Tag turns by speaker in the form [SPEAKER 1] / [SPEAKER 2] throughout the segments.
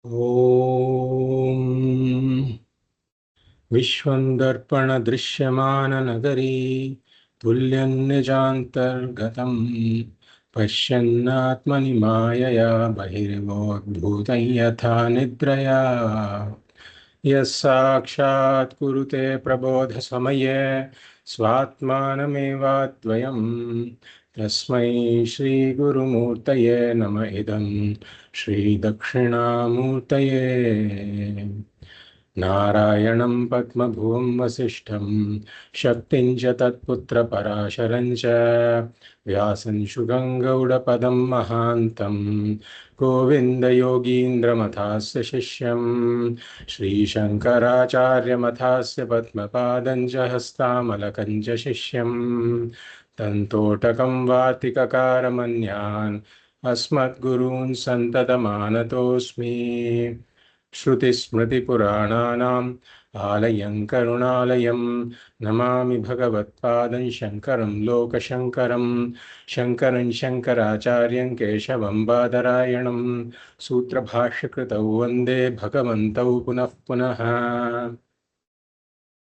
[SPEAKER 1] ॐ विश्वं दर्पणदृश्यमाननगरी तुल्यन्निजान्तर्गतं पश्यन्नात्मनि मायया बहिर्मोद्भूतं यथा निद्रया यः साक्षात् कुरुते प्रबोधसमये स्वात्मानमेवाद्वयं तस्मै श्रीगुरुमूर्तये नम इदं श्रीदक्षिणामूर्तये नारायणं पद्मभुवं वसिष्ठं शक्तिं च तत्पुत्रपराशरं च व्यासं शुगं महान्तं गोविन्दयोगीन्द्रमथास्य शिष्यं श्रीशङ्कराचार्यमथास्य पद्मपादं च हस्तामलकं च शिष्यं तन्तोटकं वातिककारमन्यान् अस्मद्गुरून् सन्ततमानतोऽस्मि श्रुतिस्मृतिपुराणानाम् आलयं करुणालयं नमामि भगवत्पादं शङ्करं लोकशङ्करं शङ्करं शङ्कराचार्यं केशवं बादरायणं सूत्रभाष्यकृतौ वन्दे भगवन्तौ पुनः पुनः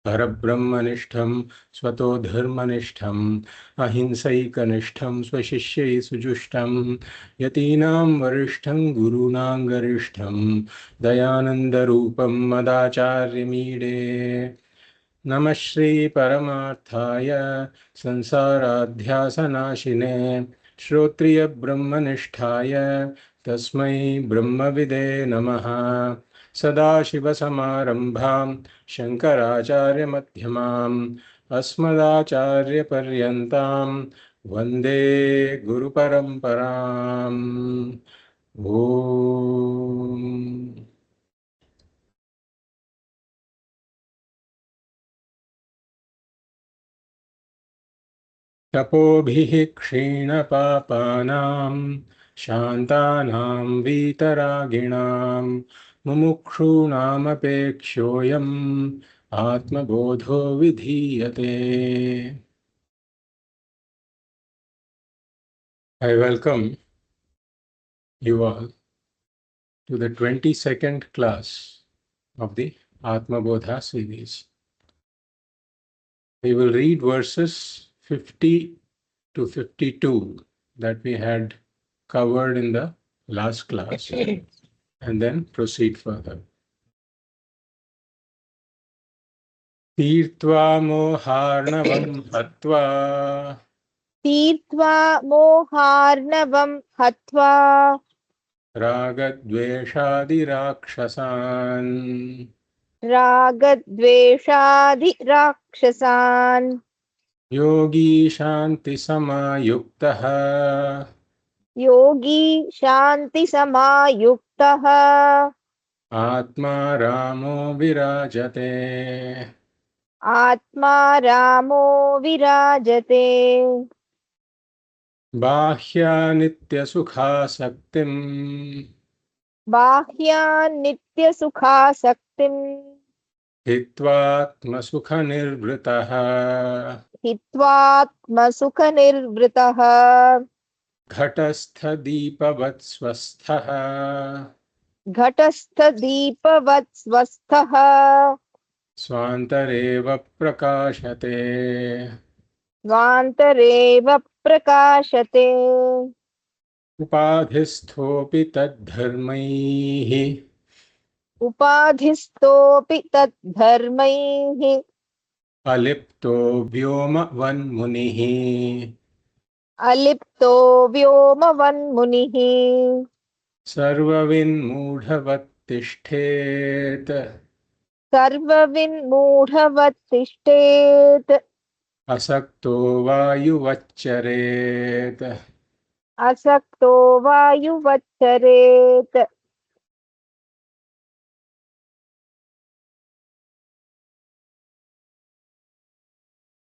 [SPEAKER 1] परब्रह्मनिष्ठं स्वतो धर्मनिष्ठम् अहिंसैकनिष्ठं स्वशिष्यै सुजुष्टं यतीनां वरिष्ठं गुरूणां गरिष्ठं दयानन्दरूपं मदाचार्यमीडे नमः श्रीपरमार्थाय संसाराध्यासनाशिने श्रोत्रियब्रह्मनिष्ठाय तस्मै ब्रह्मविदे नमः सदाशिवसमारम्भां शङ्कराचार्यमध्यमाम् अस्मदाचार्यपर्यन्तां वन्दे गुरुपरम्पराम् ॐ तपोभिः क्षीणपापानां शान्तानां वीतरागिणां मुमुक्षूणामपेक्षोऽयम् आत्मबोधो विधीयते. I welcome you all to the 22nd class of the Atma Bodha series. We will read verses 50 to 52 that we had covered in the last class and then proceed further. Tirtva moharnavam hatva
[SPEAKER 2] तीर्त्वा मोहार्णवं हत्वा
[SPEAKER 1] ragadveshadirakshasan
[SPEAKER 2] रागद्वेषादिराक्षसान्
[SPEAKER 1] yogi shanti samayuktah
[SPEAKER 2] योगी शान्तिसमायुक्तः
[SPEAKER 1] atma ramo virajate.
[SPEAKER 2] आत्मा रामो विराजते।
[SPEAKER 1] बाह्यानित्यसुखासक्तिम्
[SPEAKER 2] बाह्यान्नित्यसुखासक्तिं
[SPEAKER 1] हित्वात्मसुखनिर्वृतः
[SPEAKER 2] हित्वात्मसुखनिर्वृतः
[SPEAKER 1] घटस्थदीपवत् स्वस्थः
[SPEAKER 2] घटस्थदीपवत् स्वस्थः
[SPEAKER 1] स्वान्तरेव प्रकाशते
[SPEAKER 2] स्वान्तरेव प्रकाशते।
[SPEAKER 1] उपाधिस्थोऽपि तद्धर्मैः
[SPEAKER 2] उपाधिस्थोऽपि तद्धर्मैः
[SPEAKER 1] अलिप्तो व्योमवन्मुनिः
[SPEAKER 2] अलिप्तो व्योमवन्मुनिः
[SPEAKER 1] सर्वविन्मूढवत् तिष्ठेत्
[SPEAKER 2] सर्वविन्मूढवत् तिष्ठेत्
[SPEAKER 1] असक्तो वायुवच्चरेत्.
[SPEAKER 2] असक्तो वायुवच्चरेत्।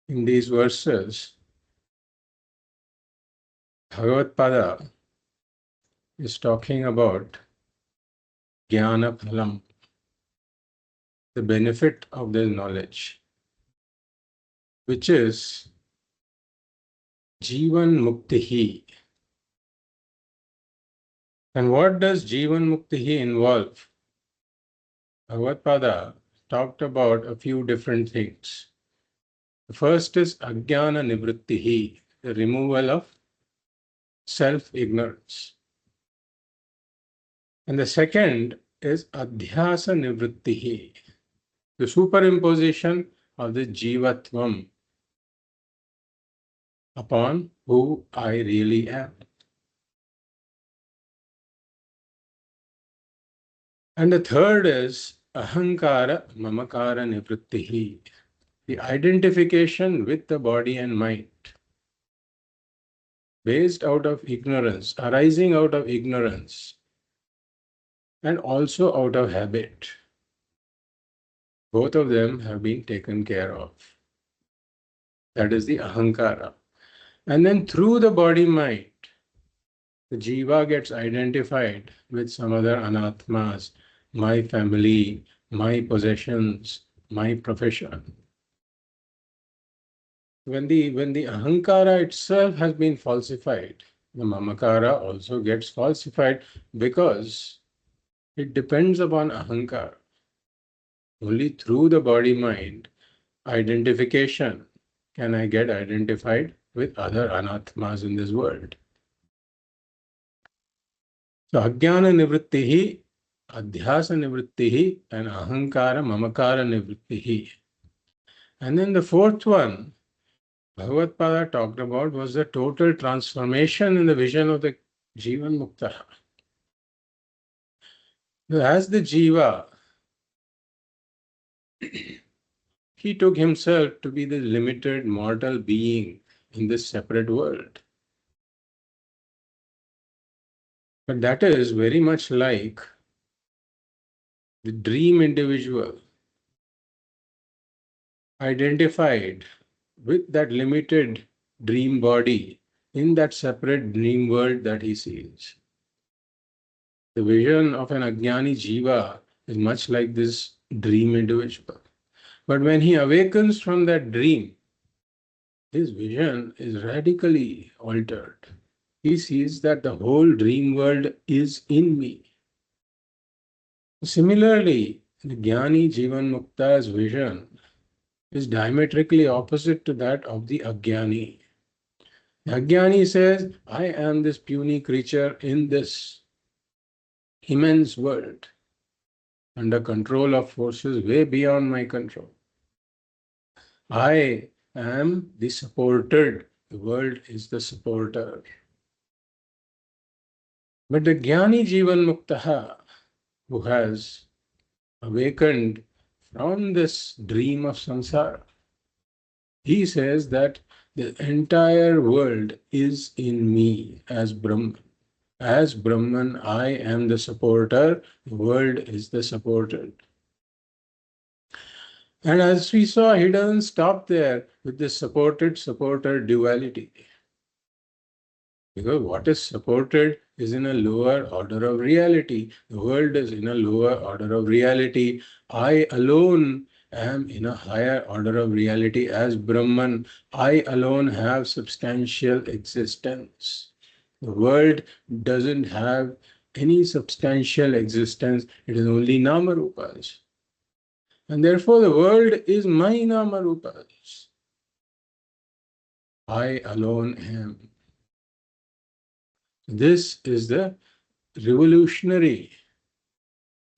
[SPEAKER 1] In these verses, Bhagavad is talking about Jnana Phalam, the benefit of this knowledge, which is Jīvanmukti, And what does Jivanmukti involve? Bhagavad talked about a few different things. The first is Ajnana Nivrittihi, the removal of self-ignorance. And the second is Adhyasa Nivrittihi, the superimposition of the Jivatvam upon who I really am. And the third is Ahankara Mamakara Nivrittihi, the identification with the body and mind, based out of ignorance, arising out of ignorance, and also out of habit. Both of them have been taken care of. That is the Ahankara. And then through the body-mind, the Jiva gets identified with some other anatmas, my family, my possessions, my profession. When the Ahankara itself has been falsified, the Mamakara also gets falsified because it depends upon Ahankara. Only through the body-mind identification can I get identified with other anatmas in this world. So Ajnana Nivrittihi, Adhyasa Nivrittihi, and Ahankara Mamakara Nivrittihi. And then the fourth one, Bhagavad talked about was the total transformation in the vision of the Jivanmukta. As the Jiva, he took himself to be the limited mortal being in this separate world. But that is very much like the dream individual identified with that limited dream body in that separate dream world that he sees. The vision of an Ajnani Jiva is much like this dream individual. But when he awakens from that dream, his vision is radically altered. He sees that the whole dream world is in me. Similarly, the Jnani Jīvanmukta's vision is diametrically opposite to that of the Ajnani. The Ajnani says, I am this puny creature in this immense world, under control of forces way beyond my control. I am the supported, the world is the supporter. But the Jnani Jīvanmukta, who has awakened from this dream of samsara, he says that the entire world is in me as Brahman. As Brahman, I am the supporter, the world is the supported. And as we saw, he doesn't stop there with the supporter duality. Because what is supported is in a lower order of reality. The world is in a lower order of reality. I alone am in a higher order of reality as Brahman. I alone have substantial existence. The world doesn't have any substantial existence. It is only Namarupas. And therefore the world is my Namarupas. I alone am. This is the revolutionary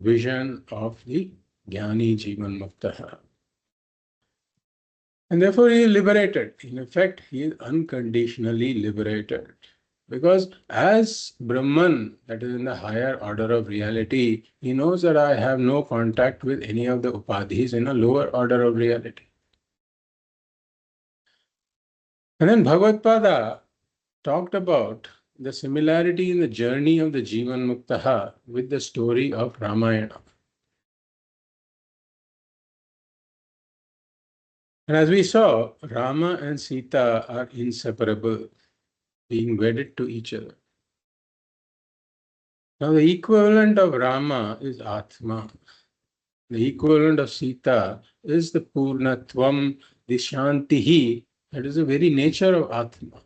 [SPEAKER 1] vision of the Jnani Jivanmukta. And therefore he is liberated. In effect, he is unconditionally liberated. Because as Brahman, that is in the higher order of reality, he knows that I have no contact with any of the upadhis in a lower order of reality. And then Bhagavad talked about the similarity in the journey of the Jivanmukta with the story of Ramayana. And as we saw, Rama and Sita are inseparable, being wedded to each other. Now the equivalent of Rama is Atma. The equivalent of Sita is the Purnatvam, the Shantihi, that is the very nature of Atma.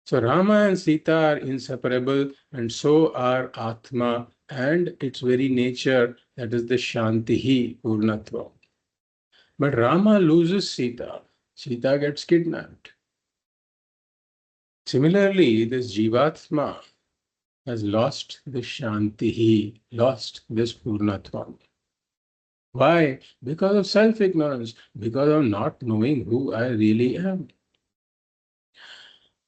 [SPEAKER 1] So Rama and Sita are inseparable, and so are Atma and its very nature, that is the Shantihi Purnatva. But Rama loses Sita. Sita gets kidnapped. Similarly, this Jivatma has lost the Shantihi, lost this Purnatva. Why? Because of self-ignorance, because of not knowing who I really am.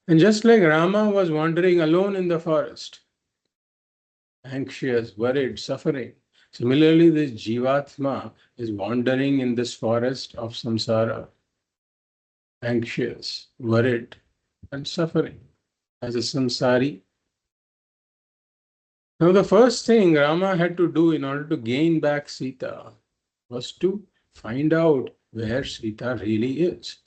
[SPEAKER 1] And just like Rama was wandering alone in the forest, anxious, worried, suffering, similarly this Jivatma is wandering in this forest of samsara, anxious, worried, and suffering as a samsari. Now the first thing Rama had to do in order to gain back Sita was to find out where Sita really is.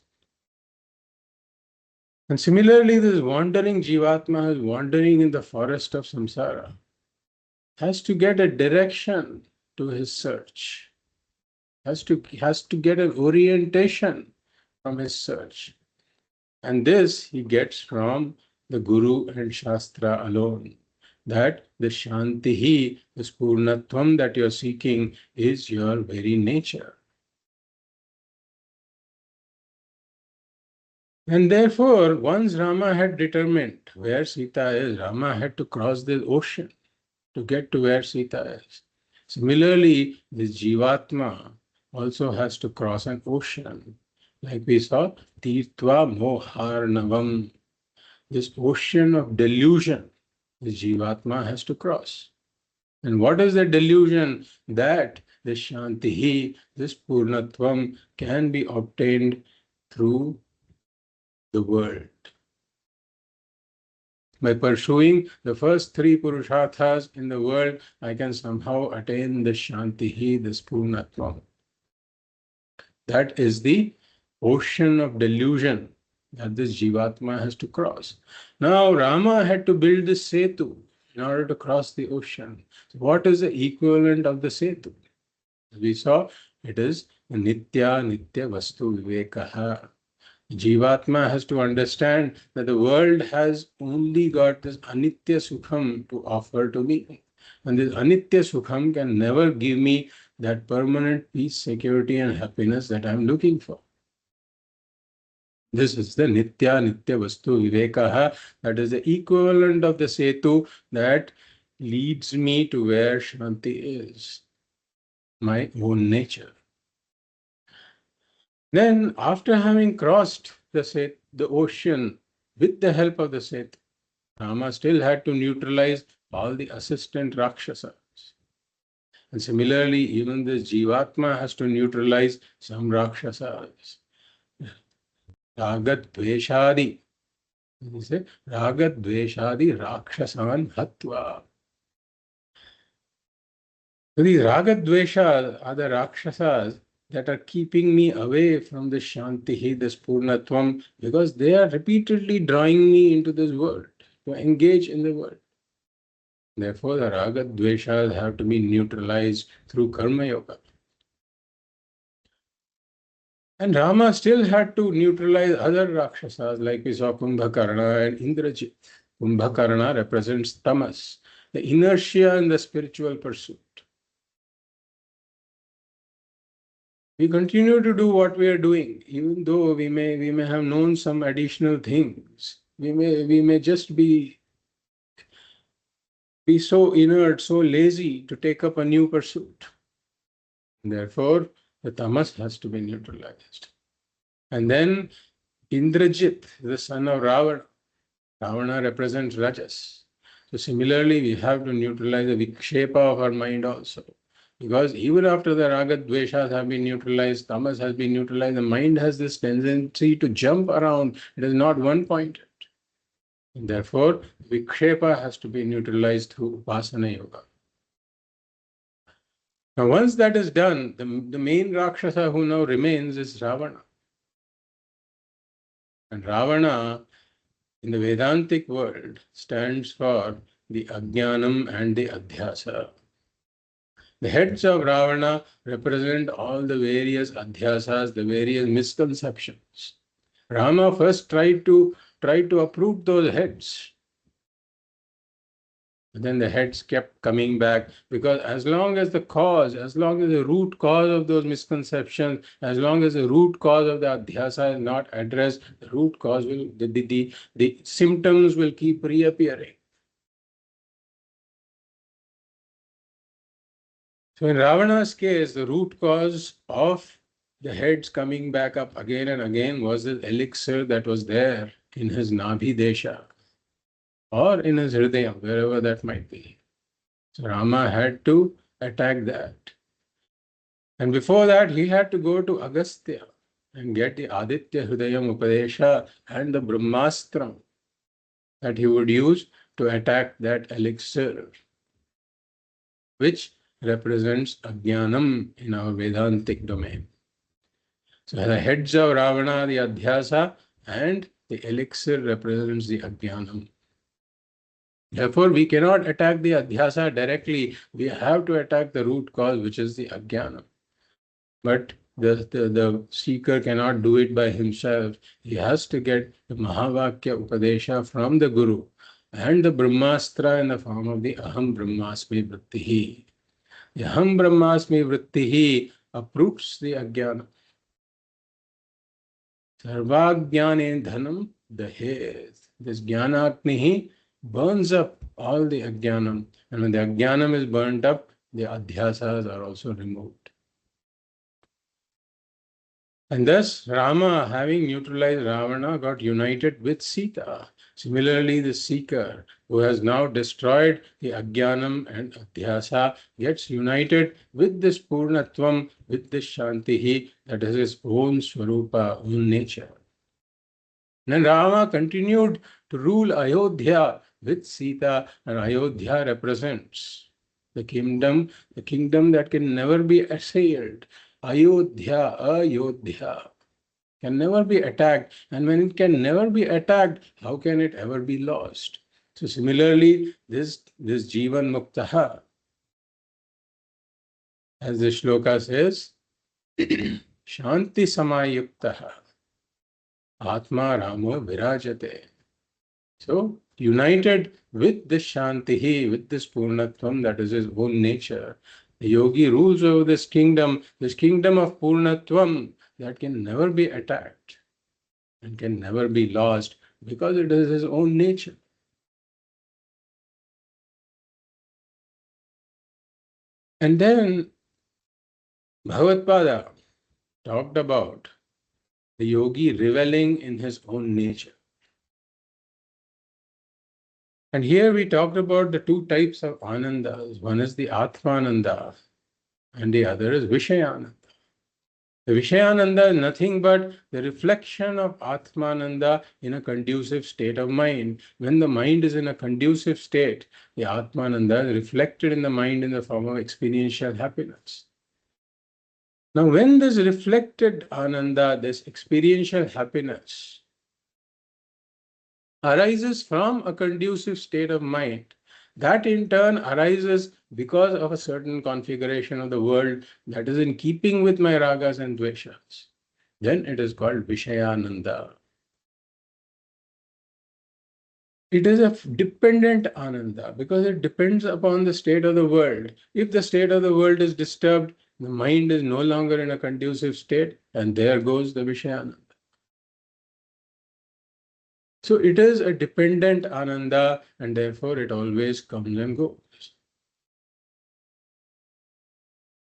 [SPEAKER 1] And similarly, this wandering Jivatma is wandering in the forest of samsara, has to get a direction to his search, has to get an orientation from his search. And this he gets from the Guru and Shastra alone. That the Shantihi, this Purnatvam that you're seeking, is your very nature. And therefore, once Rama had determined where Sita is, Rama had to cross the ocean to get to where Sita is. Similarly, this Jivatma also has to cross an ocean. Like we saw, Tirtva Moharnavam, this ocean of delusion, the Jivatma has to cross. And what is the delusion? That the Shantihi, this Purnatvam, can be obtained through the world. By pursuing the first three Purusharthas in the world, I can somehow attain the Shantihi, this Purnatvam. That is the ocean of delusion that this Jivatma has to cross. Now, Rama had to build this Setu in order to cross the ocean. So what is the equivalent of the Setu? As we saw, it is Nitya Vastu Vivekaha. Jivatma has to understand that the world has only got this Anitya Sukham to offer to me. And this Anitya Sukham can never give me that permanent peace, security, and happiness that I'm looking for. This is the Nitya Vastu Vivekaha. That is the equivalent of the Setu that leads me to where Shanti is, my own nature. Then, after having crossed the ocean with the help of the Setu, Rama still had to neutralize all the assistant Rakshasas. And similarly, even the Jivatma has to neutralize some Rakshasas. Ragat Dveshadi. He said, Ragat Dveshadi Rakshasan Hatva. So these Ragat Dveshas are the Rakshasas that are keeping me away from the Shantihi, this Purnatvam, because they are repeatedly drawing me into this world, to engage in the world. Therefore, the Raga Dveshas have to be neutralized through Karma Yoga. And Rama still had to neutralize other Rakshasas, like we saw Kumbhakarna and Indrajit. Kumbhakarna represents tamas, the inertia in the spiritual pursuit. We continue to do what we are doing, even though we may have known some additional things. We may just be so inert, so lazy to take up a new pursuit. Therefore, the tamas has to be neutralized. And then Indrajit, the son of Ravana. Ravana represents Rajas. So similarly, we have to neutralize the vikshepa of our mind also. Because even after the raga dveshas have been neutralized, tamas has been neutralized, the mind has this tendency to jump around. It is not one-pointed. And therefore, vikshepa has to be neutralized through upasana yoga. Now, once that is done, the main Rakshasa who now remains is Ravana. And Ravana, in the Vedantic world, stands for the Ajnanam and the Adhyasa. The heads of Ravana represent all the various adhyasas, the various misconceptions. Rama first tried to tried to uproot those heads. But then the heads kept coming back, because as long as the cause, as long as the root cause of those misconceptions, as long as the root cause of the adhyasa is not addressed, the root cause will, the symptoms will keep reappearing. So in Ravana's case, the root cause of the heads coming back up again and again was the elixir that was there in his Nabhi Desha or in his Hridayam, wherever that might be. So Rama had to attack that. And before that, he had to go to Agastya and get the Aditya Hridayam Upadesha and the Brahmastra that he would use to attack that elixir, which represents Ajnanam in our Vedantic domain. So the heads of Ravana, the Adhyasa, and the elixir represents the Ajnanam. Therefore, we cannot attack the Adhyasa directly. We have to attack the root cause, which is the Ajnanam. But the seeker cannot do it by himself. He has to get the Mahavakya Upadesha from the Guru and the Brahmastra in the form of the Aham Brahmasmi Vrittihi. The Aham Brahmasmi Vrittihi uproots the Ajnana. Sarvajnane Dhanam Dahet. This Jnanagni burns up all the Ajnanam. And when the Ajnanam is burnt up, the Adhyasas are also removed. And thus, Rama, having neutralized Ravana, got united with Sita. Similarly, the seeker who has now destroyed the Ajnanam and Adhyasa gets united with this Purnatvam, with this Shantihi, that is his own Swarupa, own nature. Then Rama continued to rule Ayodhya with Sita, and Ayodhya represents the kingdom that can never be assailed. Ayodhya can never be attacked. And when it can never be attacked, how can it ever be lost? So similarly, this Jīvanmukta, as the shloka says, Shanti Samayukta, Atma Ramo Virajate. So, united with this Shantihi, with this Purnatvam, that is his own nature, the yogi rules over this kingdom of Purnatvam that can never be attacked and can never be lost because it is his own nature. And then Bhagavad talked about the yogi reveling in his own nature. And here we talked about the two types of anandas. One is the Atmananda and the other is Vishayananda. The Vishayananda is nothing but the reflection of Atmananda in a conducive state of mind. When the mind is in a conducive state, the Atmananda is reflected in the mind in the form of experiential happiness. Now, when this reflected Ananda, this experiential happiness, arises from a conducive state of mind, that in turn arises because of a certain configuration of the world that is in keeping with my ragas and dveshas. Then it is called Vishayananda. It is a dependent Ananda because it depends upon the state of the world. If the state of the world is disturbed, the mind is no longer in a conducive state, and there goes the Vishayananda. So it is a dependent Ananda, and therefore it always comes and goes.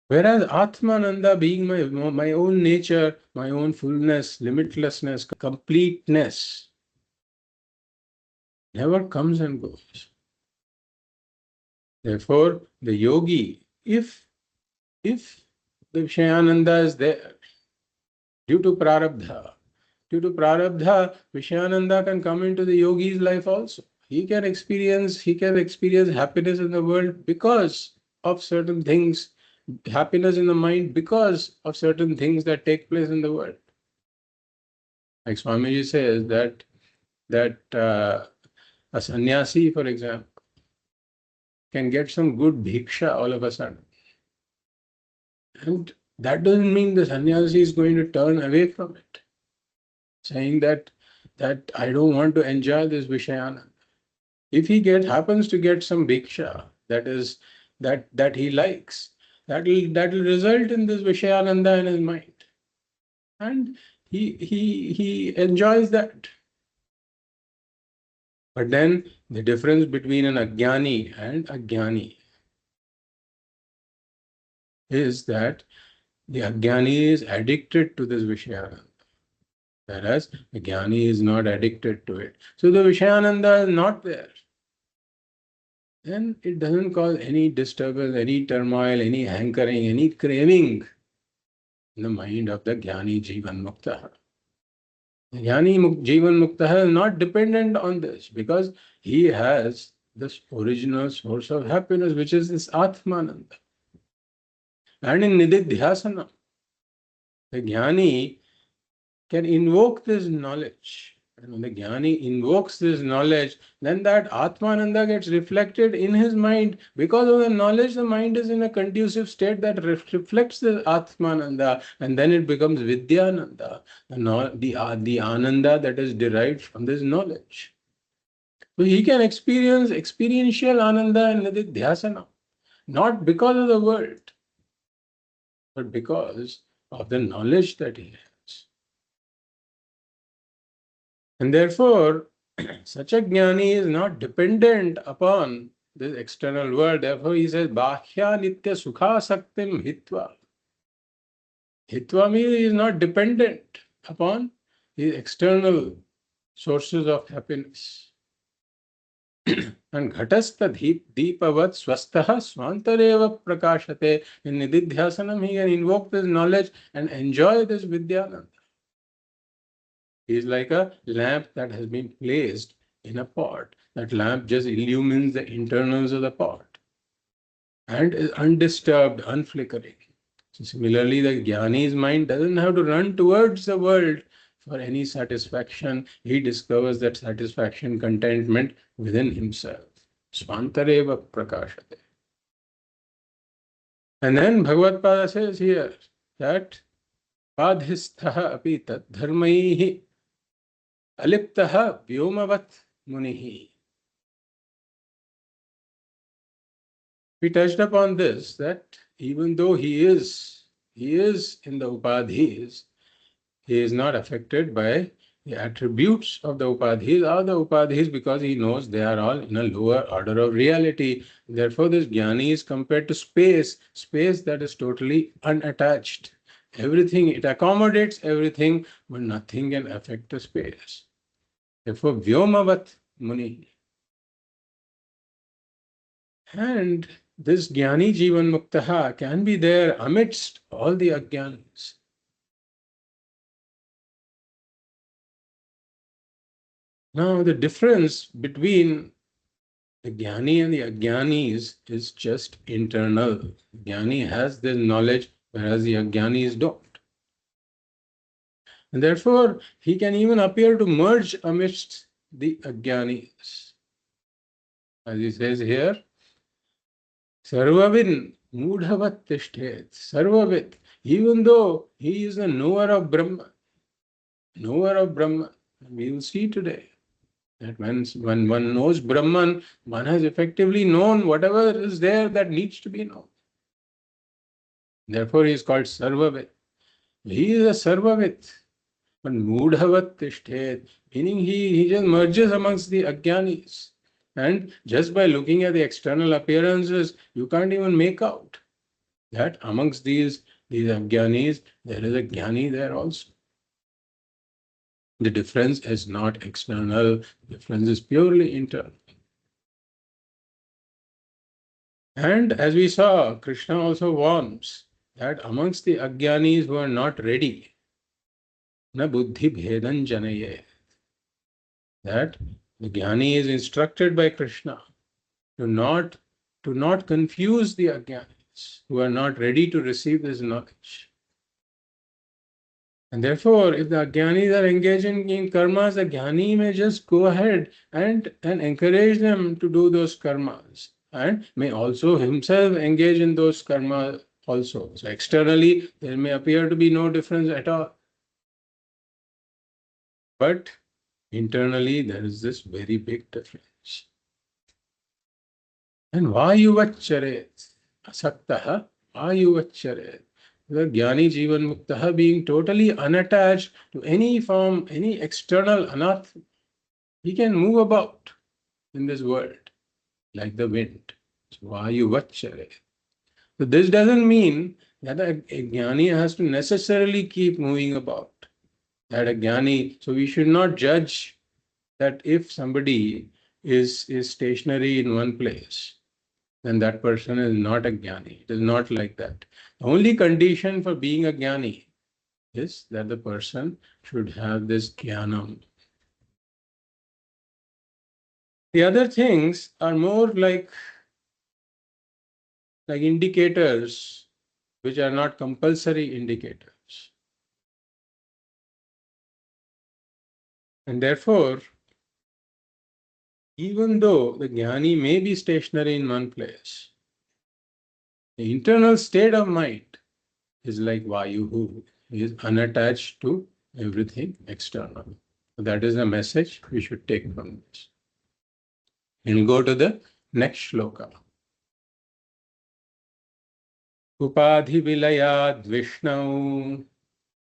[SPEAKER 1] Whereas Atmananda, being my own nature, my own fullness, limitlessness, completeness, never comes and goes. Therefore, the yogi, if the Vishayananda is there, due to prarabdha, Vishayananda can come into the yogi's life also. He can experience happiness in the world because of certain things, happiness in the mind because of certain things that take place in the world. Like Swamiji says that a sannyasi, for example, can get some good bhiksha all of a sudden. And that doesn't mean the sannyasi is going to turn away from it, saying that that I don't want to enjoy this Vishayananda. If he happens to get some bhiksha that he likes, that will result in this Vishayananda in his mind. And he enjoys that. But then the difference between an ajnani and a jnani is that the ajnani is addicted to this Vishayananda, whereas the jnani is not addicted to it. So the Vishayananda is not there. Then it doesn't cause any disturbance, any turmoil, any hankering, any craving in the mind of the jnani Jivanmukta. The jnani Jivanmukta is not dependent on this because he has this original source of happiness, which is this Atmananda. And in Nididhyasana, the jnani can invoke this knowledge. And when the jnani invokes this knowledge, then that Atmananda gets reflected in his mind. Because of the knowledge, the mind is in a conducive state that reflects the Atmananda, and then it becomes Vidyananda, the Ananda that is derived from this knowledge. So he can experience experiential Ananda in Nididhyasana, not because of the world, but because of the knowledge that he has. And therefore, such a jnani is not dependent upon this external world. Therefore, he says, Bahya nitya sukha saktim hitva. Hitva means he is not dependent upon the external sources of happiness. And ghatastha deepavat swastaha swantareva prakashate. In Nididhyasanam, he can invoke this knowledge and enjoy this Vidyananda. He is like a lamp that has been placed in a pot. That lamp just illumines the internals of the pot and is undisturbed, unflickering. So similarly, the jnani's mind doesn't have to run towards the world for any satisfaction. He discovers that satisfaction, contentment within himself. Svantareva prakashate. And then Bhagavad Pada says here that padhistha api tat dharmaihi aliptaha vyomavat munihi. We touched upon this, that even though he is in the upadhis, he is not affected by the attributes of the upadhis or the upadhis because he knows they are all in a lower order of reality. Therefore, this jnani is compared to space that is totally unattached. Everything, it accommodates everything, but nothing can affect the space. Therefore, Vyomavat Muni. And this Jnani Jīvanmukta can be there amidst all the ajnanis. Now, the difference between the Jnani and the Ajnanis is just internal. Jnani has this knowledge, whereas the Ajnanis don't. And therefore, he can even appear to merge amidst the Ajnanis. As he says here, Sarvavin Mudhavat Tishthet. Sarvavit, even though he is the knower of Brahman, we will see today that when one knows Brahman, one has effectively known whatever is there that needs to be known. Therefore, he is called Sarvavit. He is a Sarvavit. But Mudhavat Tishthet, meaning he just merges amongst the Ajnanis. And just by looking at the external appearances, you can't even make out that amongst these Ajnanis, there is a Jnani there also. The difference is not external, the difference is purely internal. And as we saw, Krishna also warns that amongst the Ajnanis who are not ready, na buddhi bhedan janaye, that the Jnani is instructed by Krishna to not confuse the Ajnanis who are not ready to receive this knowledge. And therefore, if the Ajnanis are engaging in karmas, the Jnani may just go ahead and encourage them to do those karmas, and may also himself engage in those karma also. So externally, there may appear to be no difference at all. But Internally, there is this very big difference. And vayuvaccharet, asaktaha, vayuvaccharet. The Jnani Jivanmukta being totally unattached to any form, any external anath, he can move about in this world like the wind. So, vayuvaccharet. So this doesn't mean that a jnani has to necessarily keep moving about. That a jnani, so we should not judge that if somebody is stationary in one place, then that person is not a jnani. It is not like that. The only condition for being a jnani is that the person should have this jnanam. The other things are more like indicators which are not compulsory indicators. And therefore, even though the jnani may be stationary in one place, the internal state of mind is like Vayuhu, is unattached to everything external. So that is the message we should take from this. We'll go to the next shloka. Upadhi vilayad Vishnau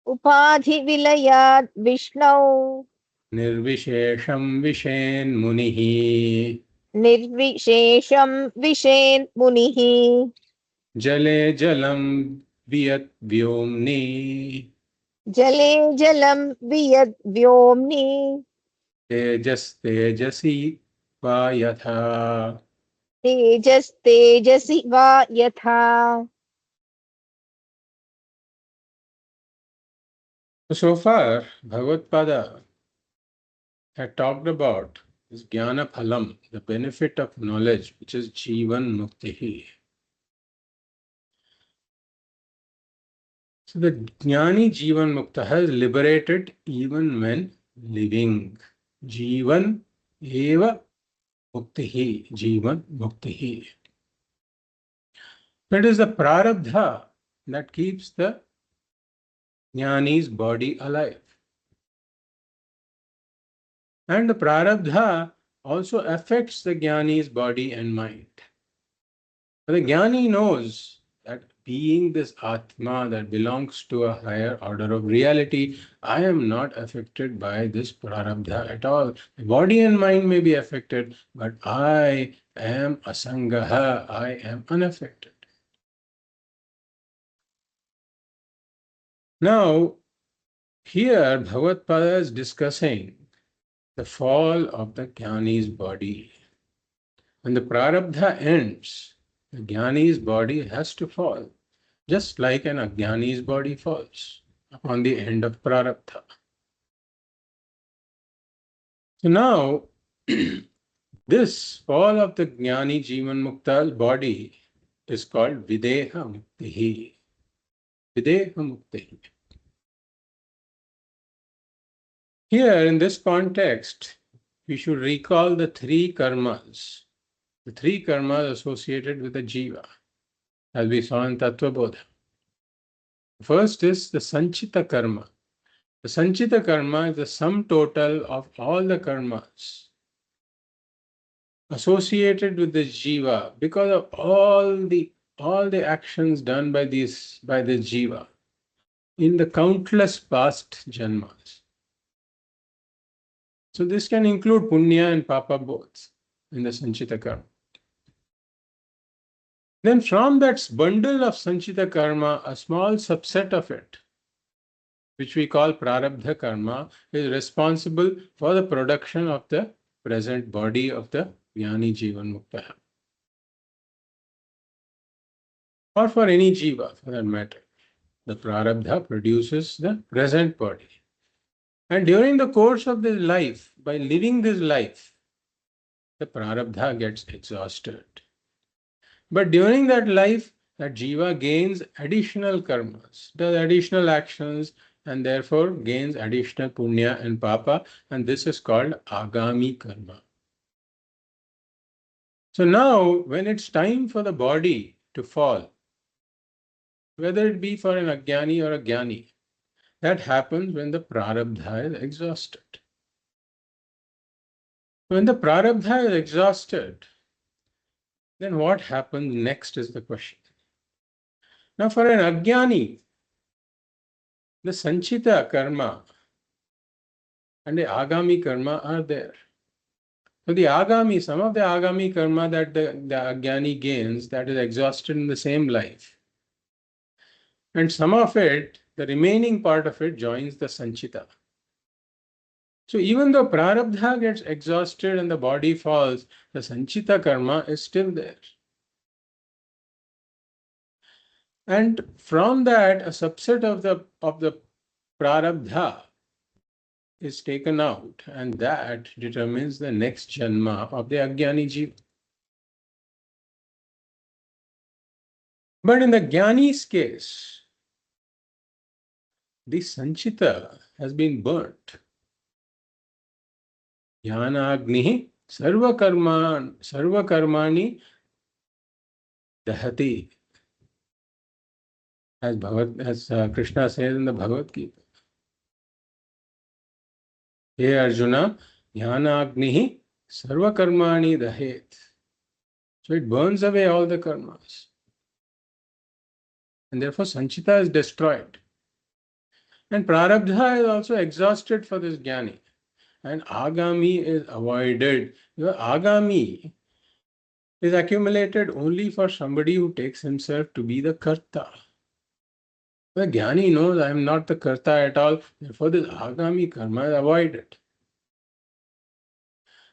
[SPEAKER 2] उपाधिविलयाद् विष्णौ
[SPEAKER 1] nirvishesham vishen munihi
[SPEAKER 2] निर्विशेषं विशेन् मुनिः
[SPEAKER 1] jale jalam viyat vyomni
[SPEAKER 2] जले जलं वियद् व्योम्नि
[SPEAKER 1] तेजसी वा यथा.
[SPEAKER 2] तेजस्तेजसि वा यथा.
[SPEAKER 1] So far, Bhagavad had talked about this jnana phalam, the benefit of knowledge, which is Jīvanmukti. So the jnani Jīvanmukta has liberated even when living. Jivan eva muktihi, Jīvanmukti. It is the prarabdha that keeps the jnani's body alive. And the prarabdha also affects the jnani's body and mind. But the jnani knows that being this Atma that belongs to a higher order of reality, I am not affected by this prarabdha at all. The body and mind may be affected, but I am asangaha, I am unaffected. Now, here Bhagavad is discussing the fall of the jnani's body. When the prarabdha ends, the jnani's body has to fall, just like an ajnani's body falls upon the end of prarabdha. So now, this fall of the jnani Jīvanmukta's body is called Videhamukti. Videhamukti. Here, in this context, we should recall the three karmas associated with the jiva, as we saw in Atma Bodha. First is the sanchita karma. The sanchita karma is the sum total of all the karmas associated with the jiva because of all the actions done by the jiva in the countless past janmas. So this can include punya and papa both in the sanchita karma. Then from that bundle of sanchita karma, a small subset of it, which we call prarabdha karma, is responsible for the production of the present body of the jnani Jīvanmukta. Or for any jiva, for that matter. The prarabdha produces the present body. And during the course of this life, by living this life, the prarabdha gets exhausted. But during that life, that jiva gains additional karmas, does additional actions, and therefore gains additional punya and papa, and this is called agami karma. So now, when it's time for the body to fall, whether it be for an ajnani or a jnani, that happens when the prarabdha is exhausted. When the prarabdha is exhausted, then what happens next is the question. Now, for an ajnani, the sanchita karma and the agami karma are there. So the agami, some of the agami karma that the ajnani gains, that is exhausted in the same life. And some of it, the remaining part of it, joins the sanchita. So even though prarabdha gets exhausted and the body falls, the sanchita karma is still there. And from that, a subset of the prarabdha is taken out, and that determines the next janma of the ajnani jiva. But in the jnani's case, the sanchita has been burnt. Jnanagnihi sarvakarmani dahati. As Krishna says in the Bhagavad Gita. Hey Arjuna, Jnanagnihi sarvakarmani dahet. So it burns away all the karmas. And therefore sanchita is destroyed. And prarabdha is also exhausted for this jnani. And agami is avoided. Because agami is accumulated only for somebody who takes himself to be the karta. The jnani knows I am not the karta at all, therefore this agami karma is avoided.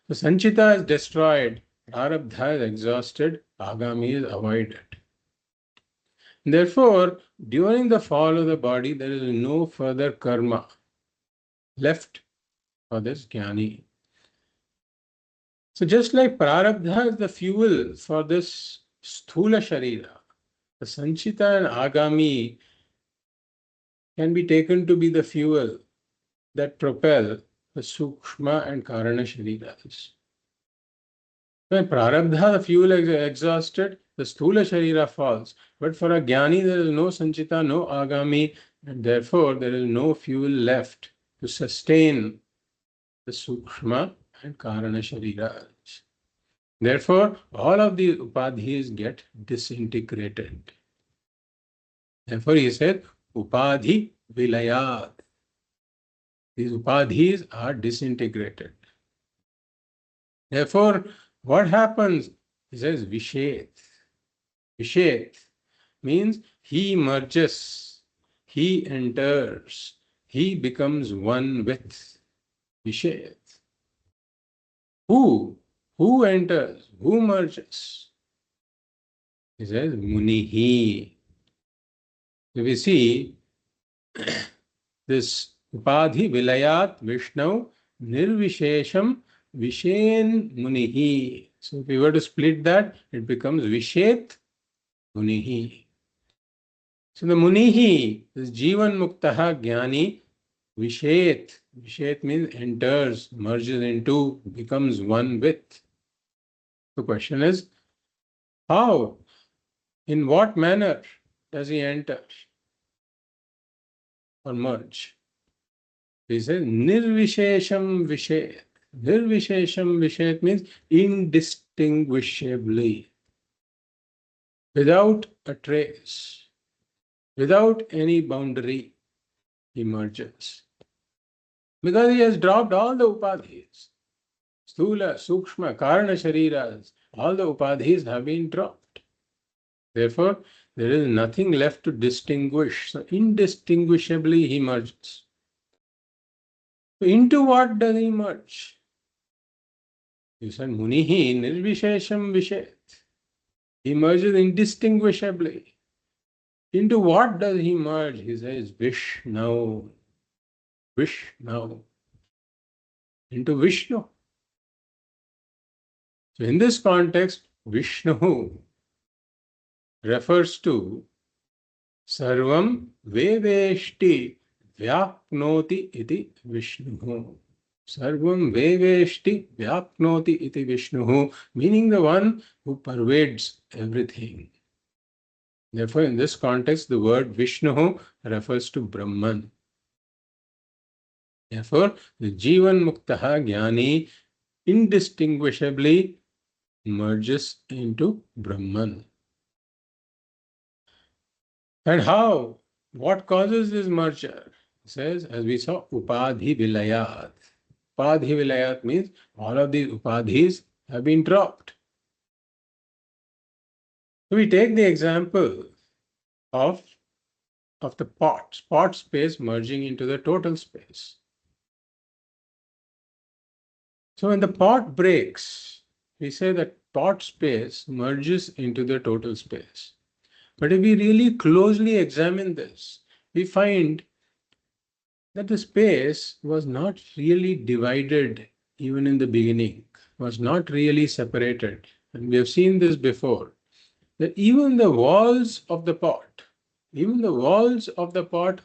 [SPEAKER 1] The sanchita is destroyed, prarabdha is exhausted, agami is avoided. Therefore, during the fall of the body, there is no further karma left for this jnani. So just like prarabdha is the fuel for this sthula sharira, the sanchita and agami can be taken to be the fuel that propel the sukshma and karana shariras. When prarabdha, the fuel is exhausted, the sthula sharira falls. But for a jnani, there is no sanchita, no agami, and therefore there is no fuel left to sustain the sukshma and karana shariras. Therefore, all of these upadhis get disintegrated. Therefore, he said, upadhi vilayat. These upadhis are disintegrated. Therefore, what happens? He says, vishet. Vishet means he merges, he enters, he becomes one with. Vishet. Who? Who enters? Who merges? He says, munihi. So we see this upadhi vilayat Vishnu nirvishesham vishen munihi. So if we were to split that, it becomes vishet munihi. So the munihi is Jīvanmuktaha jnani vishet. Vishet means enters, merges into, becomes one with. The question is, how? In what manner does he enter or merge? He says, nirvishesham vishet. Nirvishesham vishet means indistinguishably, without a trace, without any boundary, he merges. Because he has dropped all the upadhis. Sthula, Sukshma, Karana Shariras, all the upadhis have been dropped. Therefore, there is nothing left to distinguish. So, indistinguishably he merges. So, into what does he merge? You said, Munihi nirvishesham vishet. He merges indistinguishably. Into what does he merge? He says, Vishnu. Vishnu. Into Vishnu. So in this context, Vishnu refers to Sarvam Veveshti Vyapnoti iti Vishnu. Sarvam Veveshti Vyapnoti iti Vishnu, meaning the one who pervades everything. Therefore, in this context, the word Vishnu refers to Brahman. Therefore, the Jīvanmukta jnani indistinguishably merges into Brahman. And how? What causes this merger? It says, as we saw, upadhi vilayat. Upadhi vilayat means all of these upadhis have been dropped. So we take the example of the pot space merging into the total space. So when the pot breaks, we say that pot space merges into the total space. But if we really closely examine this, we find that the space was not really divided even in the beginning, was not really separated. And we have seen this before, that even the walls of the pot,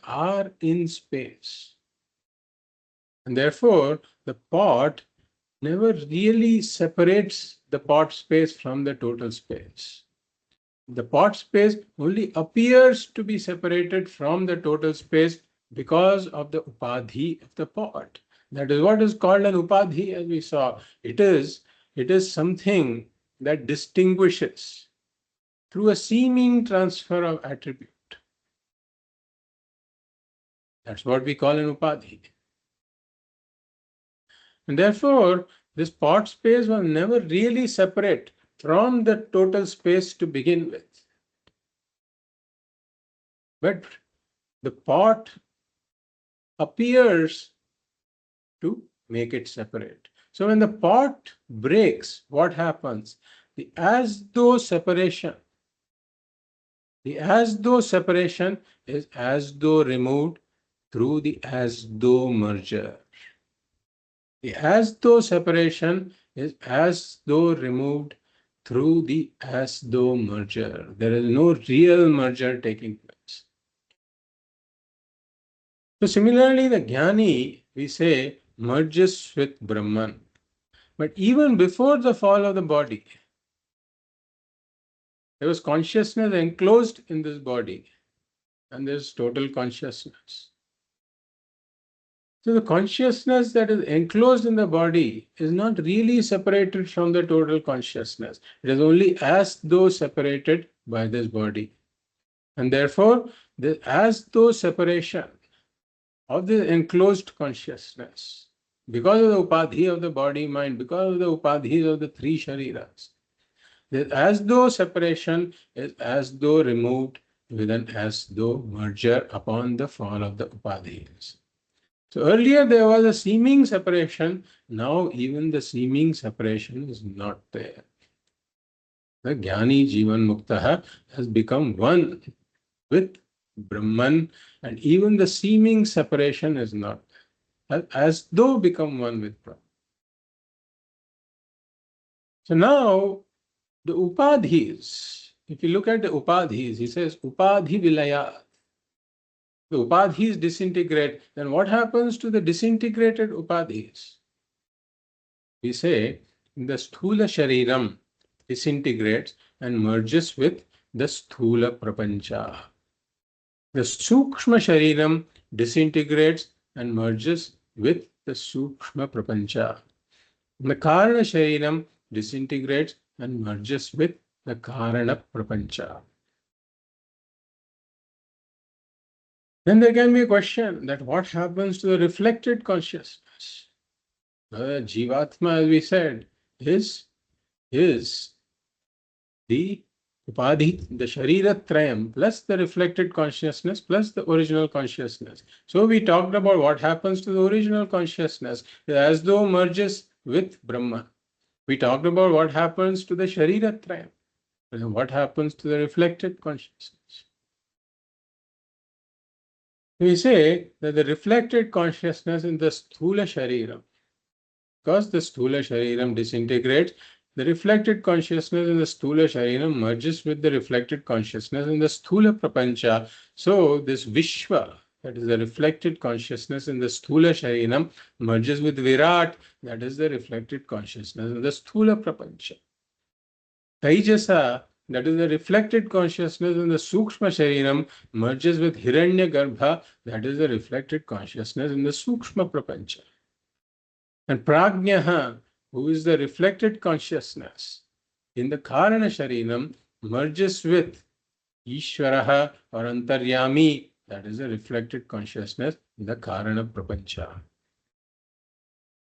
[SPEAKER 1] are in space. And therefore, the pot never really separates the pot space from the total space. The pot space only appears to be separated from the total space because of the upadhi of the pot. That is what is called an upadhi, as we saw. It is something that distinguishes through a seeming transfer of attribute. That's what we call an upadhi. And therefore, this pot space was never really separate from the total space to begin with. But the pot appears to make it separate. So when the pot breaks, what happens? The as though separation is as though removed through the as though merger. The as though separation is as though removed through the as though merger. There is no real merger taking place. So similarly, the Jnani, we say, merges with Brahman. But even before the fall of the body, there was consciousness enclosed in this body, and there's total consciousness. So the consciousness that is enclosed in the body is not really separated from the total consciousness. It is only as though separated by this body. And therefore, the as though separation of the enclosed consciousness, because of the upadhi of the body mind, because of the upadhis of the three shariras, the as though separation is as though removed with an as though merger upon the fall of the upadhis. So earlier there was a seeming separation, now even the seeming separation is not there. The Jnani Jīvanmukta has become one with Brahman, and even the seeming separation is not there, as though become one with Brahman. So now the upadhis, if you look at the upadhis, he says upadhi vilaya. The upadhis disintegrate, then what happens to the disintegrated upadhis? We say the sthula shariram disintegrates and merges with the sthula prapancha. The sukshma shariram disintegrates and merges with the sukshma prapancha. The karana shariram disintegrates and merges with the karana prapancha. Then there can be a question that what happens to the reflected consciousness? Jivatma, as we said, is the upadhi, the shariratrayam, plus the reflected consciousness, plus the original consciousness. So we talked about what happens to the original consciousness, as though merges with Brahman. We talked about what happens to the shariratrayam, and what happens to the reflected consciousness. We say that the reflected consciousness in the sthula shariram, because the sthula shariram disintegrates, the reflected consciousness in the sthula shariram merges with the reflected consciousness in the sthula prapancha. So this Vishwa, that is the reflected consciousness in the sthula shariram, merges with Virat, that is the reflected consciousness in the sthula prapancha. Taijasa, that is the reflected consciousness in the Sukshma Shariram, merges with Hiranya Garbha, that is the reflected consciousness in the Sukshma Prapancha. And Prajnaha, who is the reflected consciousness in the Karana Sharinam, merges with Ishvaraha or Antaryami, that is a reflected consciousness in the Karana Prapancha.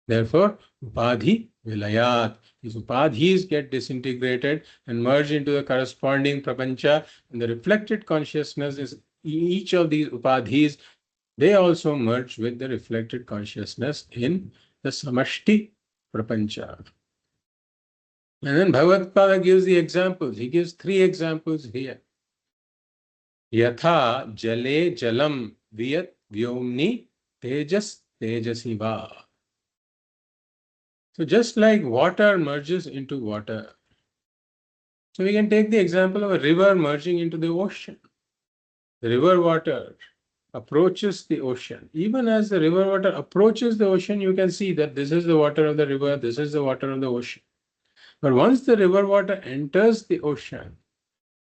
[SPEAKER 1] Therefore, Upadhi Vilayat. These Upadhis get disintegrated and merge into the corresponding Prapancha, and the reflected consciousness is each of these Upadhis, they also merge with the reflected consciousness in the Samashti Prapancha. And then Bhagavad gives the examples. He gives 3 examples here. Yatha jale jalam viyat vyomni tejas tejasiva. So just like water merges into water. So we can take the example of a river merging into the ocean. The river water approaches the ocean. Even as the river water approaches the ocean, you can see that this is the water of the river, this is the water of the ocean. But once the river water enters the ocean,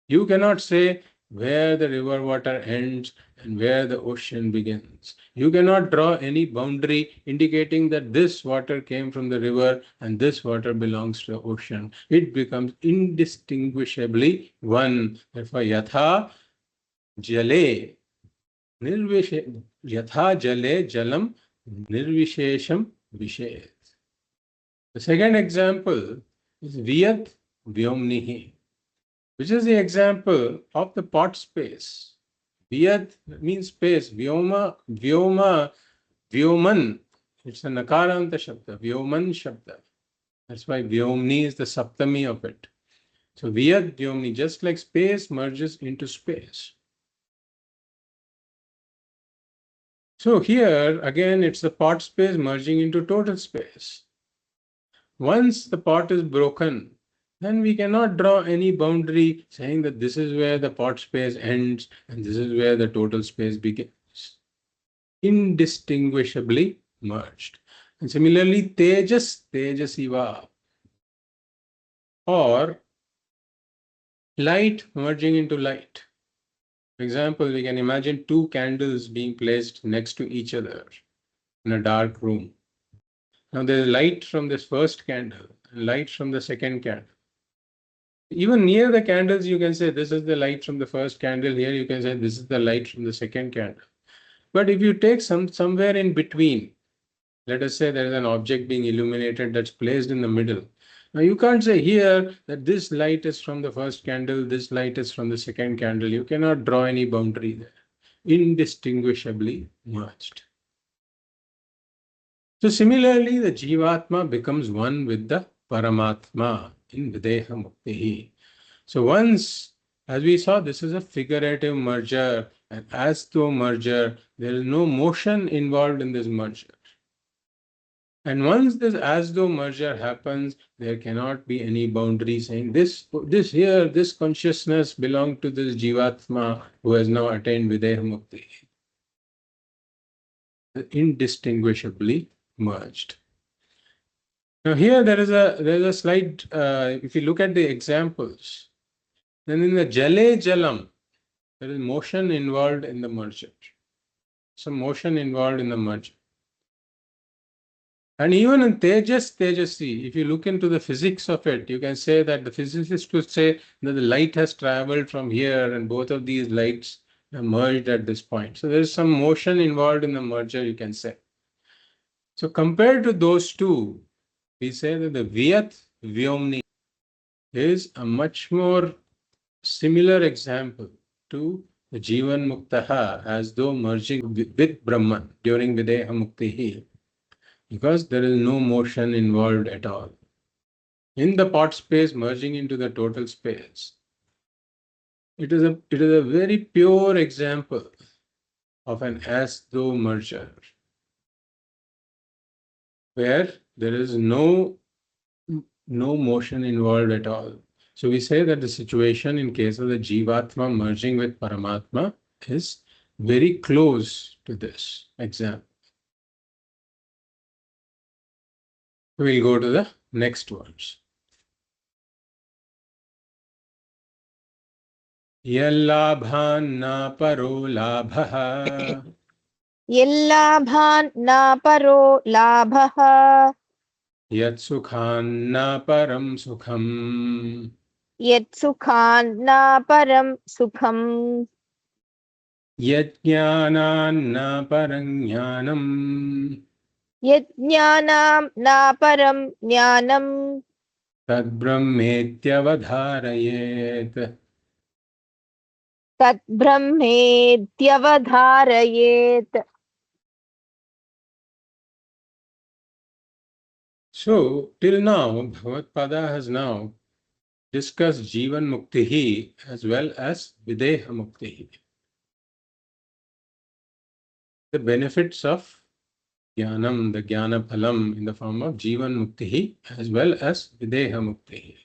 [SPEAKER 1] you cannot say where the river water ends and where the ocean begins. You cannot draw any boundary indicating that this water came from the river and this water belongs to the ocean. It becomes indistinguishably one. Therefore, yatha jale yatha jale jalam nirvishesham vishet. The second example is viyat vyomnihi, which is the example of the pot space. Vyat means space. Vyoma, vyoman. It's a nakaranta shabda. Vyoman shabda. That's why vyomni is the saptami of it. So vyat vyomni, just like space merges into space. So here again, it's the pot space merging into total space. Once the pot is broken, then we cannot draw any boundary saying that this is where the pot space ends and this is where the total space begins. Indistinguishably merged. And similarly, tejas, tejasiva, or light merging into light. For example, we can imagine 2 candles being placed next to each other in a dark room. Now there is light from this first candle and light from the second candle. Even near the candles, you can say this is the light from the first candle. Here you can say this is the light from the second candle. But if you take somewhere in between, let us say there is an object being illuminated that's placed in the middle. Now you can't say here that this light is from the first candle, this light is from the second candle. You cannot draw any boundary there. Indistinguishably merged. So similarly, the Jivatma becomes one with the Paramatma in Videhamukti. So once, as we saw, this is a figurative merger, and as though merger, there is no motion involved in this merger. And once this as though merger happens, there cannot be any boundary saying this consciousness belongs to this Jivatma who has now attained Videhamukti. Indistinguishably merged. Now here there is a slight, if you look at the examples, then in the Jale Jalam, there is motion involved in the merger. Some motion involved in the merger. And even in Tejas, Tejasi, if you look into the physics of it, you can say that the physicist could say that the light has traveled from here and both of these lights are merged at this point. So there is some motion involved in the merger, you can say. So compared to those two, we say that the Vyat Vyomni is a much more similar example to the Jīvanmukta as though merging with Brahman during Videhamukti, because there is no motion involved at all. In the pot space merging into the total space, it is a very pure example of an as though merger, where there is no motion involved at all. So we say that the situation in case of the Jivatma merging with Paramatma is very close to this example. We'll go to the next words. Yallabhan na paro labha.
[SPEAKER 2] Yallabhan na paro labha.
[SPEAKER 1] Yat sukhanna param sukham.
[SPEAKER 2] Yat sukhanna param sukham.
[SPEAKER 1] Yat jnananna param jnanam.
[SPEAKER 2] Yat jnanam na param jnanam.
[SPEAKER 1] Tad brahmetyavadharayet.
[SPEAKER 2] Tat brahmetyavadharayet.
[SPEAKER 1] So, till now, Bhagavad Pada has now discussed Jivanmukti as well as Videhamukti. The benefits of Jnanam, the Jnana Phalam in the form of Jivanmukti as well as Videhamukti.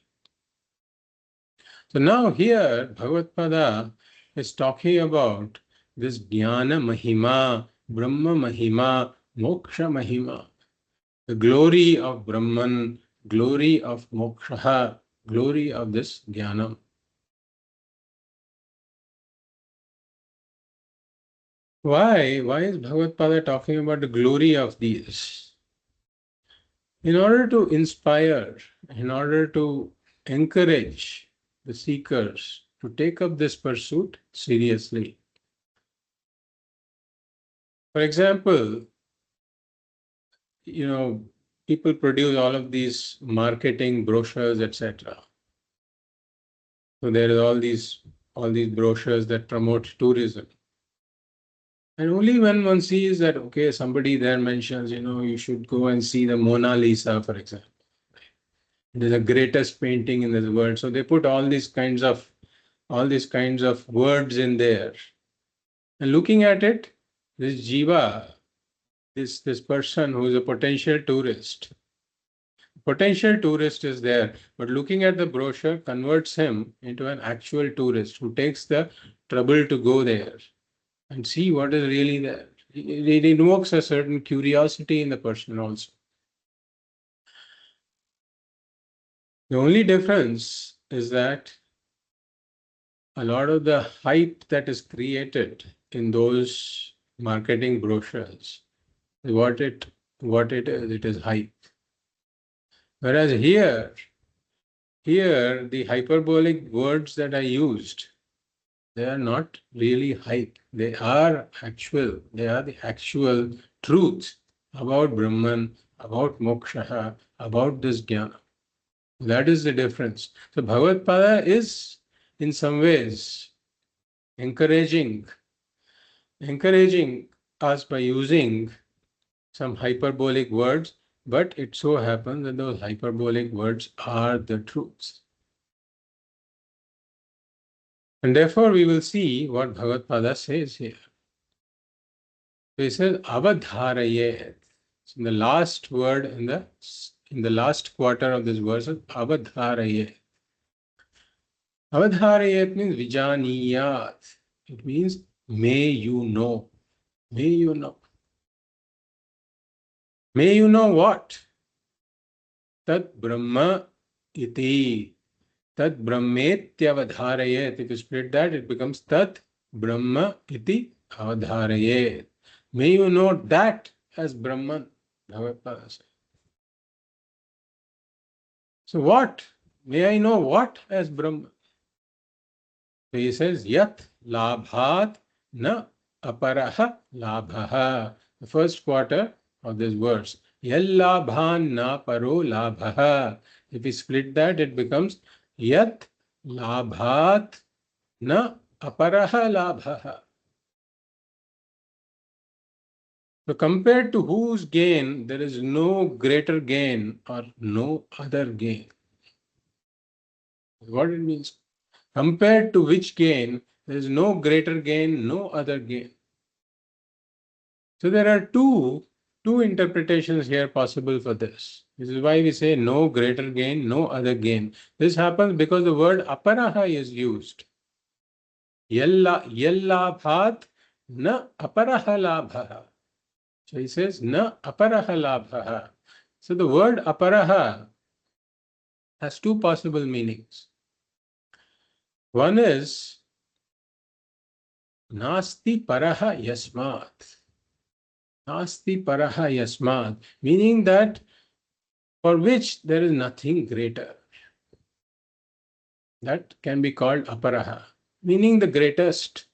[SPEAKER 1] So now here Bhagavad Pada is talking about this Jnana Mahima, Brahma Mahima, Moksha Mahima, the glory of Brahman, glory of Moksha, glory of this Jnanam. Why? Why is Bhagavad Pada talking about the glory of these? In order to inspire, in order to encourage the seekers to take up this pursuit seriously. For example, people produce all of these marketing brochures, etc. So there is all these brochures that promote tourism. And only when one sees that, okay, somebody there mentions, you should go and see the Mona Lisa, for example. It is the greatest painting in this world. So they put all these kinds of words in there. And looking at it, this jiva, this person who is a potential tourist is there, but looking at the brochure converts him into an actual tourist who takes the trouble to go there and see what is really there. It invokes a certain curiosity in the person also. The only difference is that a lot of the hype that is created in those marketing brochures, what it is, it is hype. Whereas here the hyperbolic words that I used, they are not really hype. They are the actual truth about Brahman, about moksha, about this jnana. That is the difference. So Bhagavad Pada is in some ways encouraging us by using some hyperbolic words, but it so happens that those hyperbolic words are the truths. And therefore, we will see what Bhagavad Pada says here. So he says, avadharayet. So the last word in the last quarter of this verse is avadharayet. Avadharayet means vijaniyat. It means may you know. May you know. May you know what? Tat Brahma iti. Tat Brahmetyavadharayet. If you split that, it becomes Tat Brahma iti avadharayet. May you know that as Brahman. Bhagavad says. So what? May I know what as Brahman? So he says, Yat labhat na aparaha labhaha. The first quarter of this verse. Yal labhan na paro labhaha. If we split that, it becomes Yat labhat na aparaha labhaha. So compared to whose gain, there is no greater gain or no other gain. What it means. Compared to which gain, there is no greater gain, no other gain. So there are two interpretations here possible for this. This is why we say no greater gain, no other gain. This happens because the word aparaha is used. Yallabhat na aparaha labhaha. So he says na aparaha labhaha. So the word aparaha has two possible meanings. One is nasti paraha yasmat. Nasti paraha yasmat, meaning that for which there is nothing greater. That can be called aparaha, meaning the greatest,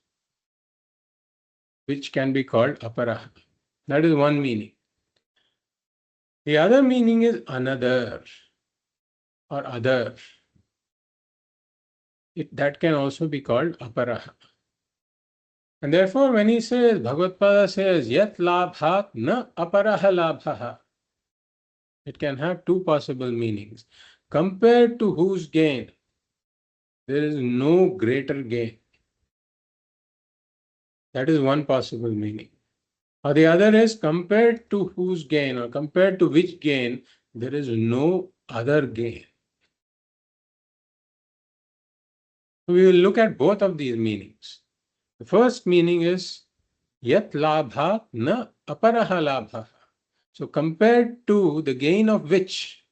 [SPEAKER 1] which can be called aparaha. That is one meaning. The other meaning is another or other. That can also be called aparaha. And therefore, when he says, Bhagavad says, Yat labhat na aparaha labhaha, it can have two possible meanings. Compared to whose gain, there is no greater gain. That is one possible meaning. Or the other is compared to whose gain or compared to which gain, there is no other gain. So we will look at both of these meanings. The first meaning is Yat labha na aparaha labha. So compared to the gain of which,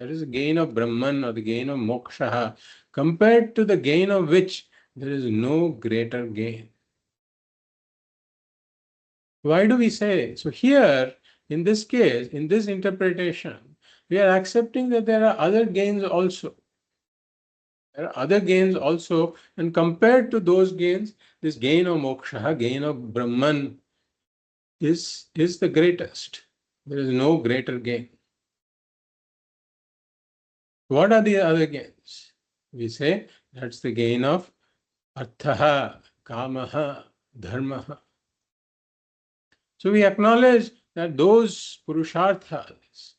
[SPEAKER 1] that is the gain of Brahman or the gain of moksha, compared to the gain of which there is no greater gain. Why do we say? So here, in this case, in this interpretation, we are accepting that there are other gains also. There are other gains also, and compared to those gains, this gain of moksha, gain of Brahman, is the greatest. There is no greater gain. What are the other gains? We say that's the gain of arthaha, kamaha, dharmaha. So we acknowledge that those purusharthas,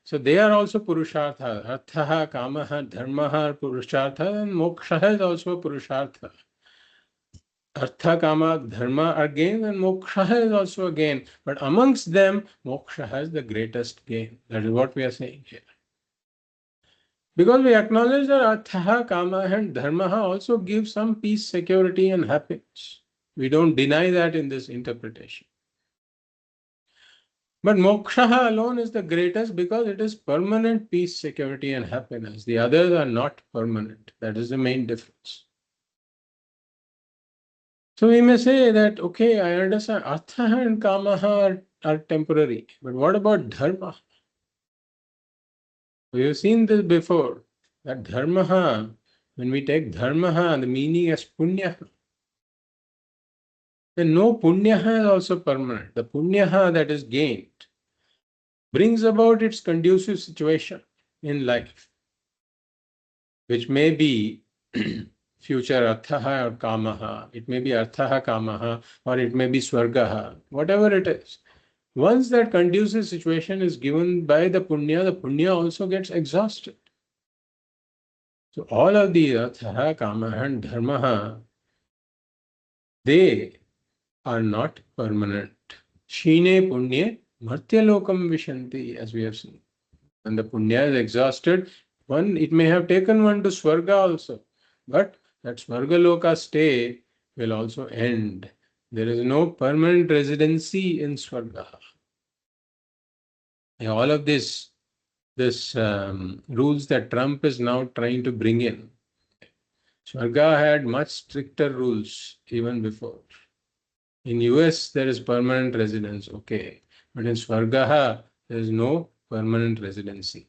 [SPEAKER 1] so they are also purusharthas. Arthaha, kamaha, dharmaha are purusharthas, and moksha is also a purushartha. Artha, kama, dharma are gain, and moksha is also a gain. But amongst them, moksha has the greatest gain. That is what we are saying here. Because we acknowledge that artha, kama, and dharma also give some peace, security, and happiness. We don't deny that in this interpretation. But moksha alone is the greatest because it is permanent peace, security, and happiness. The others are not permanent. That is the main difference. So we may say that, okay, I understand artha and kama are temporary. But what about dharma? We have seen this before. That dharma, when we take dharma, the meaning as punya, then no punya is also permanent. The punya that is gained brings about its conducive situation in life, which may be future artha or kamaha, it may be artha kamaha, or it may be swargaha, whatever it is. Once that conducive situation is given by the punya also gets exhausted. So all of these artha, kamaha, and dharma, they are not permanent. Shine punye martyalokam vishanti, as we have seen. When the punya is exhausted, it may have taken one to swarga also, but that swargaloka stay will also end. There is no permanent residency in swarga. All of this rules that Trump is now trying to bring in. Swarga had much stricter rules even before. In US, there is permanent residence, okay. But in Swargaha, there is no permanent residency.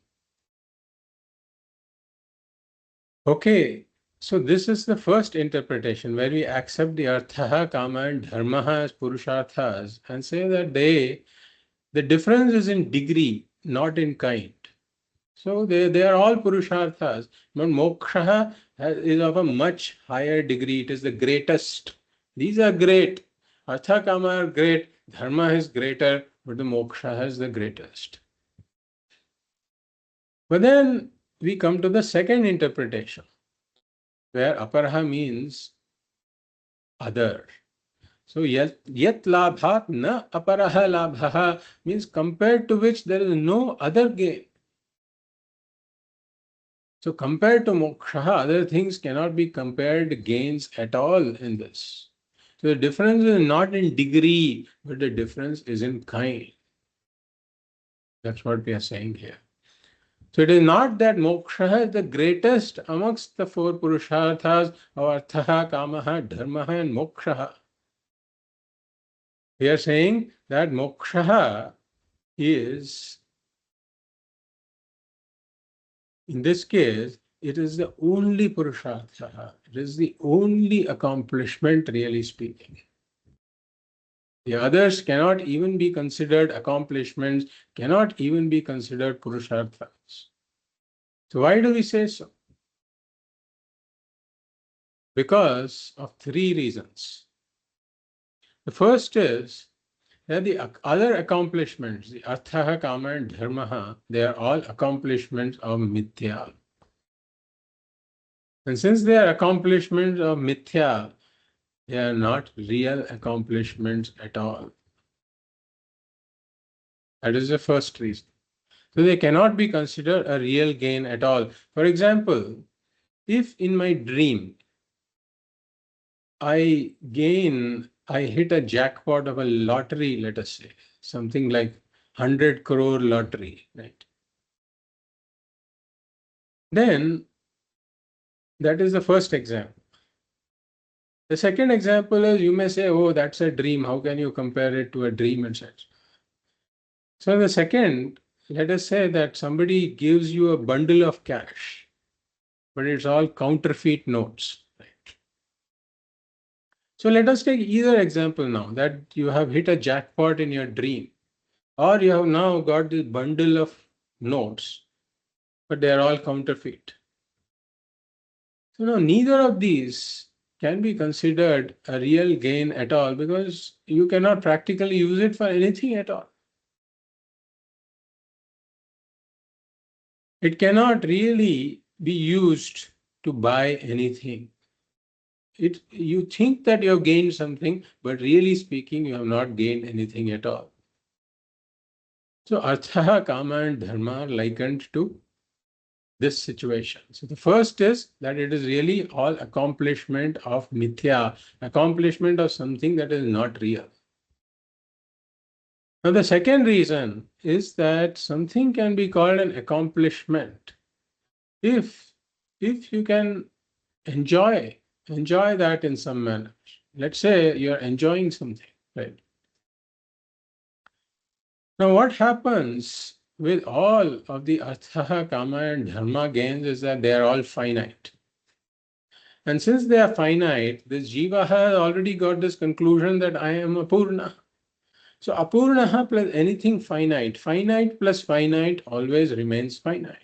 [SPEAKER 1] Okay, so this is the first interpretation where we accept the artha, kama, and dharma as purusharthas and say that the difference is in degree, not in kind. So they are all purusharthas, but moksha is of a much higher degree. It is the greatest. These are great. Artha, kama are great. Dharma is greater, but the moksha is the greatest. But then we come to the second interpretation, where aparaha means other. So yat labhat na aparaha labhaha means compared to which there is no other gain. So compared to moksha, other things cannot be compared gains at all in this. So the difference is not in degree, but the difference is in kind. That's what we are saying here. So it is not that moksha is the greatest amongst the four purusharthas of artha, kamaha, dharmaha, and moksha. We are saying that moksha is, in this case, it is the only purushartha. It is the only accomplishment, really speaking. The others cannot even be considered accomplishments, cannot even be considered purusharthas. So why do we say so? Because of three reasons. The first is that the other accomplishments, the artha, kama, and dharma, they are all accomplishments of mithya. And since they are accomplishments of mithya, they are not real accomplishments at all. That is the first reason. So they cannot be considered a real gain at all. For example, if in my dream I hit a jackpot of a lottery, let us say, something like 100 crore lottery, right? Then that is the first example. The second example is you may say, oh, that's a dream. How can you compare it to a dream, etc.? So the second, let us say that somebody gives you a bundle of cash, but it's all counterfeit notes. Right? So let us take either example now, that you have hit a jackpot in your dream, or you have now got this bundle of notes, but they are all counterfeit. So now neither of these can be considered a real gain at all, because you cannot practically use it for anything at all. It cannot really be used to buy anything. You think that you have gained something, but really speaking, you have not gained anything at all. So artha, kama, and dharma are likened to this situation. So the first is that it is really all accomplishment of mithya, accomplishment of something that is not real. Now the second reason is that something can be called an accomplishment if you can enjoy that in some manner. Let's say you're enjoying something, right? Now what happens with all of the artha, kama, and dharma gains is that they are all finite. And since they are finite, this jiva has already got this conclusion that I am a purna. So apurnaha plus anything finite, finite plus finite always remains finite.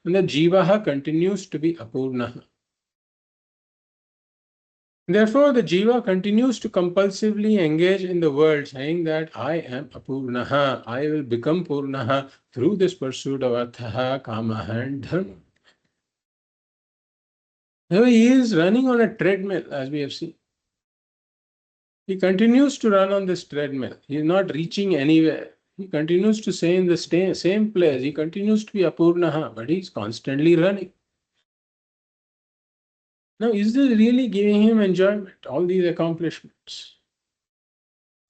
[SPEAKER 1] And the jivaha continues to be apurnaha. Therefore, the jiva continues to compulsively engage in the world, saying that I am apurnaha, I will become purnaha through this pursuit of artha, kama, and dharma. So he is running on a treadmill, as we have seen. He continues to run on this treadmill. He is not reaching anywhere. He continues to stay in the same place. He continues to be apurnaha, but he is constantly running. Now, is this really giving him enjoyment, all these accomplishments?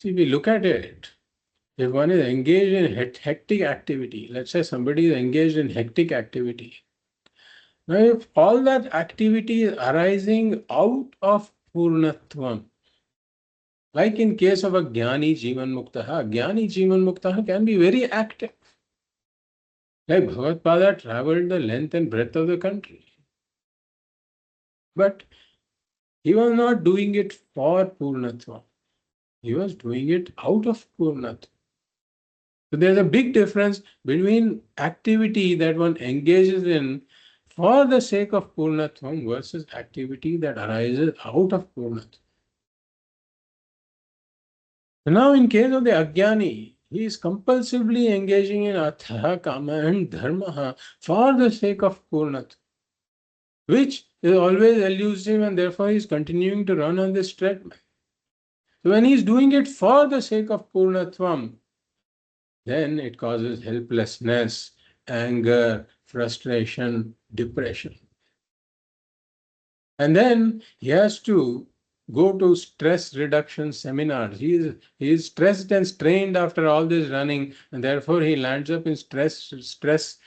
[SPEAKER 1] See, we look at it. If one is engaged in hectic activity, let's say somebody is engaged in hectic activity. Now, if all that activity is arising out of purnatvam, like in case of a Jnani Jīvanmukta can be very active. Like Bhagavad traveled the length and breadth of the country. But he was not doing it for Purnatva. He was doing it out of Purnatva. So there's a big difference between activity that one engages in for the sake of Purnatvam versus activity that arises out of Purnatva. Now, in case of the Ajnani, he is compulsively engaging in artha, kama, and dharma for the sake of Purnatva, which is always elusive, and therefore he is continuing to run on this treadmill. So when he is doing it for the sake of Purnatvam, then it causes helplessness, anger, frustration, depression. And then he has to go to stress reduction seminars. He is stressed and strained after all this running, and therefore he lands up in stress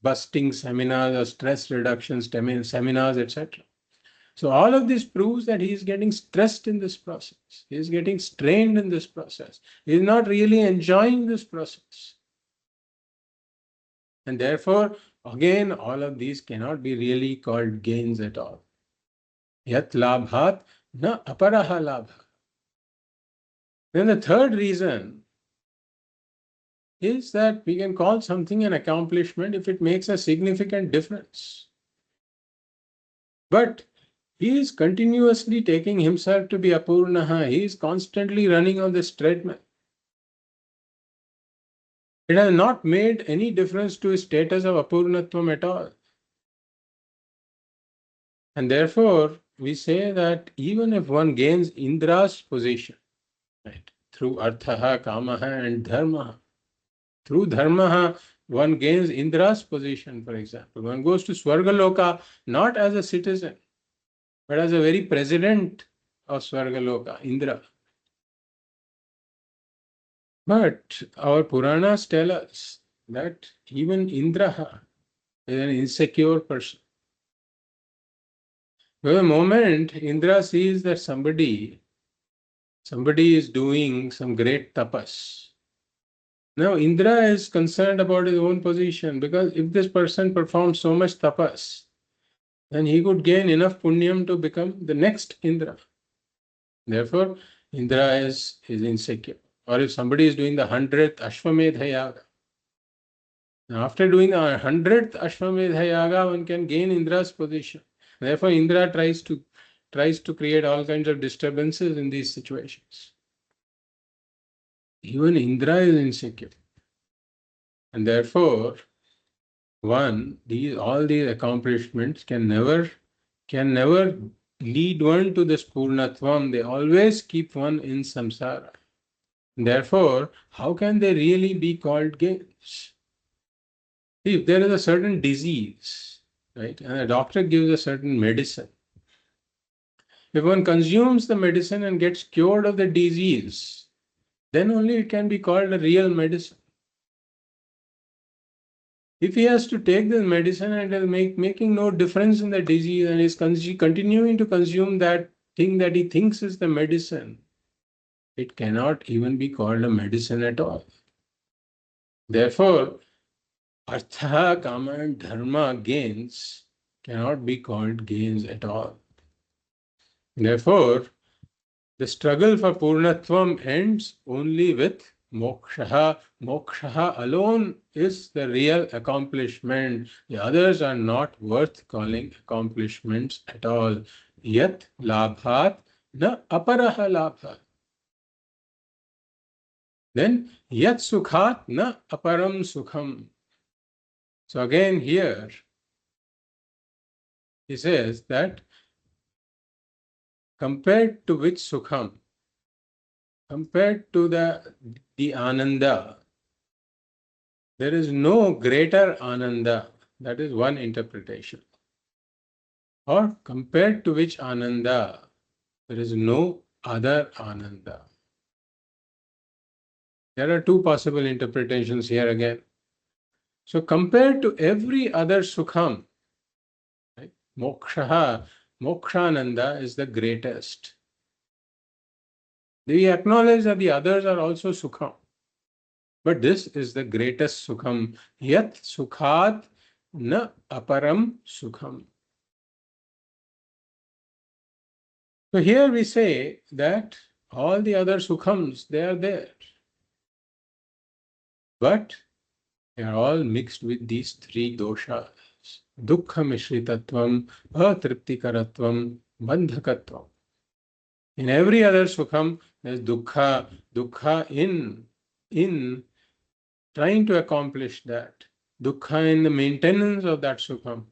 [SPEAKER 1] busting seminars or stress reduction seminars, etc. So all of this proves that he is getting stressed in this process. He is getting strained in this process. He is not really enjoying this process. And therefore, again, all of these cannot be really called gains at all. Yat labhat na aparaha labha. Then the third reason is that we can call something an accomplishment if it makes a significant difference. But he is continuously taking himself to be apurnaha. He is constantly running on this treadmill. It has not made any difference to his status of apurnatvam at all. And therefore, we say that even if one gains Indra's position, right, through arthaha, kamaha, and dharmaha, through dharmaha, one gains Indra's position, for example. One goes to Swargaloka not as a citizen, but as a very president of Swargaloka, Indra. But our Puranas tell us that even Indra is an insecure person. For the moment Indra sees that somebody is doing some great tapas. Now Indra is concerned about his own position, because if this person performs so much tapas, then he could gain enough punyam to become the next Indra. Therefore, Indra is insecure. Or if somebody is doing the 100th Ashwamedha Yaga, after doing the 100th Ashwamedha Yaga, one can gain Indra's position. Therefore, Indra tries to create all kinds of disturbances in these situations. Even Indra is insecure. And therefore, all these accomplishments can never lead one to this Purnatvam. They always keep one in samsara. Therefore, how can they really be called gains? If there is a certain disease, right, and a doctor gives a certain medicine, if one consumes the medicine and gets cured of the disease, then only it can be called a real medicine. If he has to take this medicine and it is making no difference in the disease, and is continuing to consume that thing that he thinks is the medicine, it cannot even be called a medicine at all. Therefore, artha, kama, and dharma gains cannot be called gains at all. Therefore, the struggle for Purnatvam ends only with moksha. Moksha alone is the real accomplishment. The others are not worth calling accomplishments at all. Yat labhat na aparaha labha. Then yat sukhat na aparam sukham. So again here, he says that compared to which sukham, compared to the ananda, there is no greater ananda. That is one interpretation. Or compared to which ananda, there is no other ananda. There are two possible interpretations here again. So compared to every other sukham, right, mokshananda is the greatest. We acknowledge that the others are also sukham, but this is the greatest sukham. Yat sukhat na aparam sukham. So here we say that all the other sukhams, they are there, but they are all mixed with these three doshas: dukkha mishritatvam, atriptikaratvam, bandhakatvam. In every other sukham, there is dukkha in trying to accomplish that, dukkha in the maintenance of that sukham.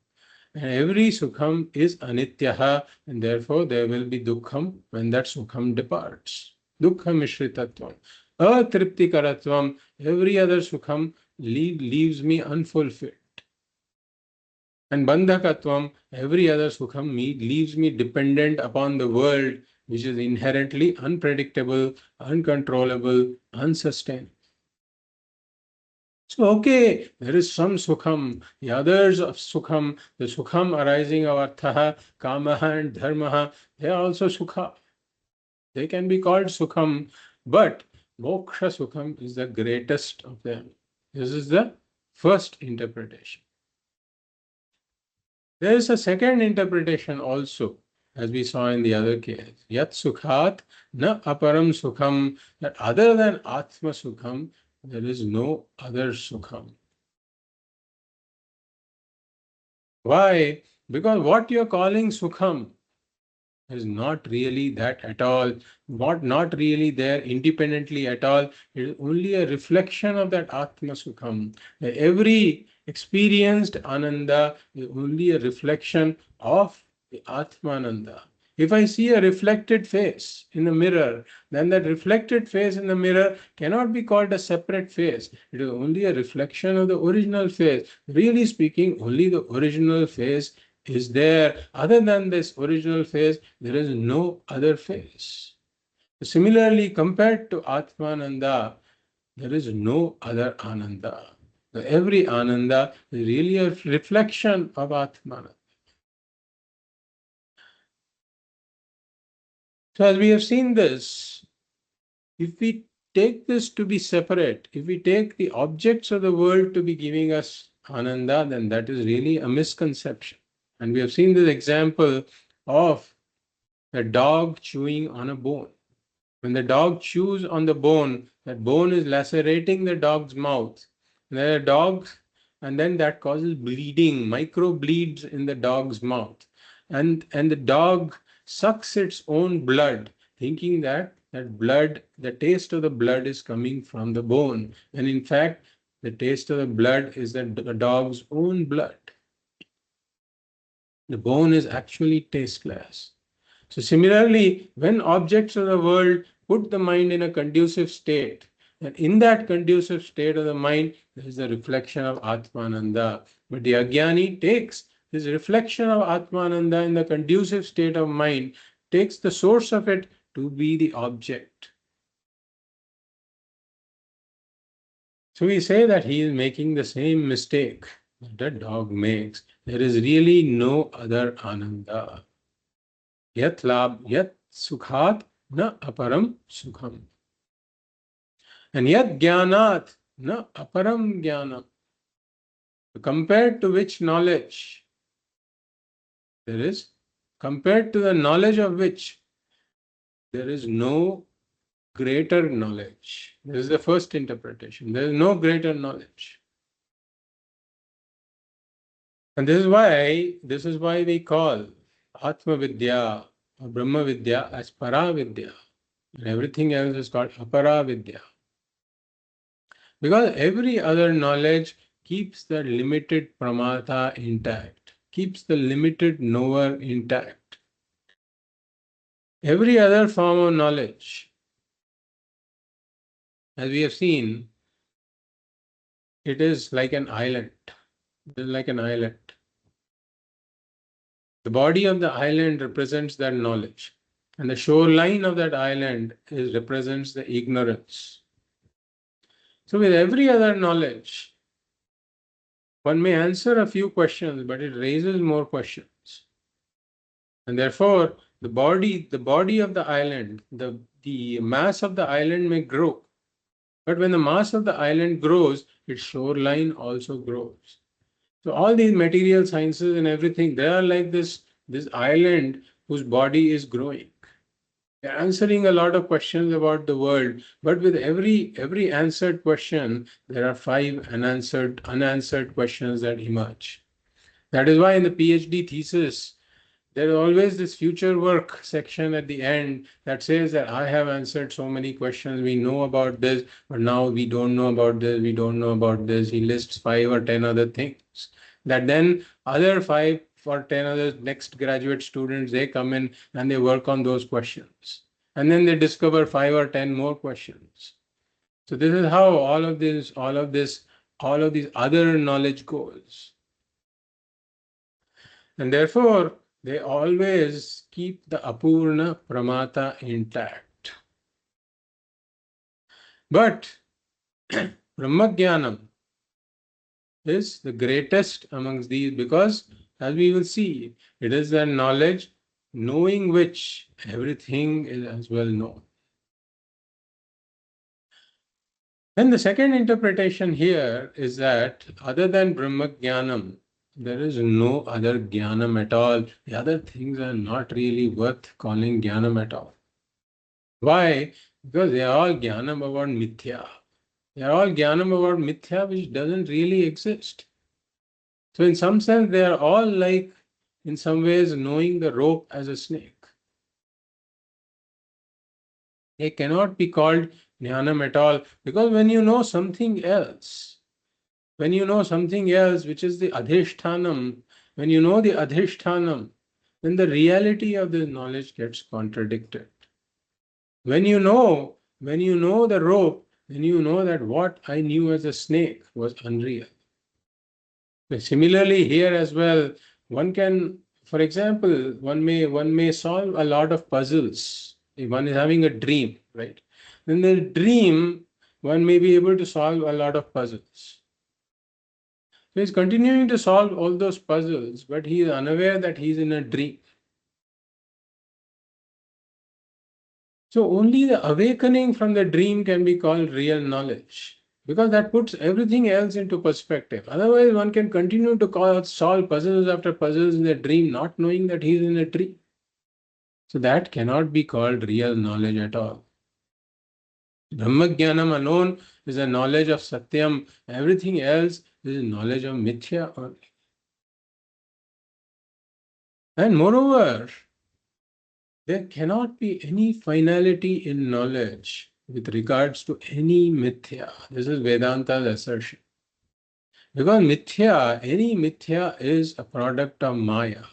[SPEAKER 1] And every sukham is anityaha, and therefore there will be dukkham when that sukham departs. Dukkha mishritatvam. Atriptikaratvam, every other sukham leaves me unfulfilled. And bandhakatvam, every other sukham leaves me dependent upon the world, which is inherently unpredictable, uncontrollable, unsustainable. So, okay, there is some sukham, the others of sukham, the sukham arising of artha, kamaha and dharmaha, they are also sukha. They can be called sukham, but moksha sukham is the greatest of them. This is the first interpretation. There is a second interpretation also, as we saw in the other case. Yat sukhat na aparam sukham, that other than Atma sukham, there is no other sukham. Why? Because what you're calling sukham is not really that at all, not really there independently at all. It is only a reflection of that Atma Sukham. Every experienced Ananda is only a reflection of the Atmananda. If I see a reflected face in the mirror, then that reflected face in the mirror cannot be called a separate face. It is only a reflection of the original face. Really speaking, only the original face is there. Other than this original face, there is no other face. Similarly, compared to Atmananda, there is no other Ananda. So every Ananda is really a reflection of Atmananda. So as we have seen this, if we take this to be separate, if we take the objects of the world to be giving us Ananda, then that is really a misconception. And we have seen this example of a dog chewing on a bone. When the dog chews on the bone, that bone is lacerating the dog's mouth. And then that causes bleeding, micro bleeds in the dog's mouth. And the dog sucks its own blood, thinking that blood, the taste of the blood is coming from the bone. And in fact, the taste of the blood is the dog's own blood. The bone is actually tasteless. So similarly, when objects of the world put the mind in a conducive state, and in that conducive state of the mind, there is a reflection of Atmananda. But the Ajnani takes this reflection of Atmananda in the conducive state of mind, takes the source of it to be the object. So we say that he is making the same mistake that the dog makes. There is really no other Ananda. Yat lab, yat sukhat na aparam sukham. And yet jnanat na aparam jnanam. Compared to which knowledge there is, compared to the knowledge of which there is no greater knowledge. This is the first interpretation. There is no greater knowledge. And this is why we call Atma Vidya or Brahma Vidya as Para Vidya. And everything else is called Apara Vidya. Because every other knowledge keeps the limited pramata intact, keeps the limited knower intact. Every other form of knowledge, as we have seen, it is like an island. It is like an island. The body of the island represents that knowledge, and the shoreline of that island represents the ignorance. So, with every other knowledge, one may answer a few questions, but it raises more questions. And therefore, the body of the island, the mass of the island may grow. But when the mass of the island grows, its shoreline also grows. So all these material sciences and everything, they are like this island whose body is growing. They're answering a lot of questions about the world, but with every answered question, there are 5 unanswered questions that emerge. That is why in the PhD thesis, there is always this future work section at the end that says that I have answered so many questions. We know about this, but now we don't know about this. We don't know about this. He lists 5 or 10 other things. That then other 5 or 10 other next graduate students, they come in and they work on those questions. And then they discover 5 or 10 more questions. So this is how all of these other knowledge goes. And therefore, they always keep the Apurna Pramata intact. But Brahmajnanam, is the greatest amongst these because, as we will see, it is the knowledge knowing which everything is as well known. Then the second interpretation here is that other than Brahma Jnanam, there is no other Jnanam at all. The other things are not really worth calling Jnanam at all. Why? Because they are all Jnanam about Mithya. They are all Jnanam about Mithya which doesn't really exist. So in some sense, they are all like, in some ways, knowing the rope as a snake. They cannot be called Jnanam at all because when you know something else, when you know something else, which is the adhishthanam, when you know the adhishthanam, then the reality of the knowledge gets contradicted. When you know the rope, then you know that what I knew as a snake was unreal. Similarly, here as well, one can, for example, one may solve a lot of puzzles. If one is having a dream, right? Then the dream, one may be able to solve a lot of puzzles. So he's continuing to solve all those puzzles, but he is unaware that he's in a dream. So only the awakening from the dream can be called real knowledge, because that puts everything else into perspective. Otherwise, one can continue to solve puzzles after puzzles in the dream, not knowing that he's in a dream. So that cannot be called real knowledge at all. Brahmajnanam alone is a knowledge of Satyam. Everything else is knowledge of Mithya only. And moreover, there cannot be any finality in knowledge with regards to any Mithya. This is Vedanta's assertion. Because any Mithya is a product of Maya.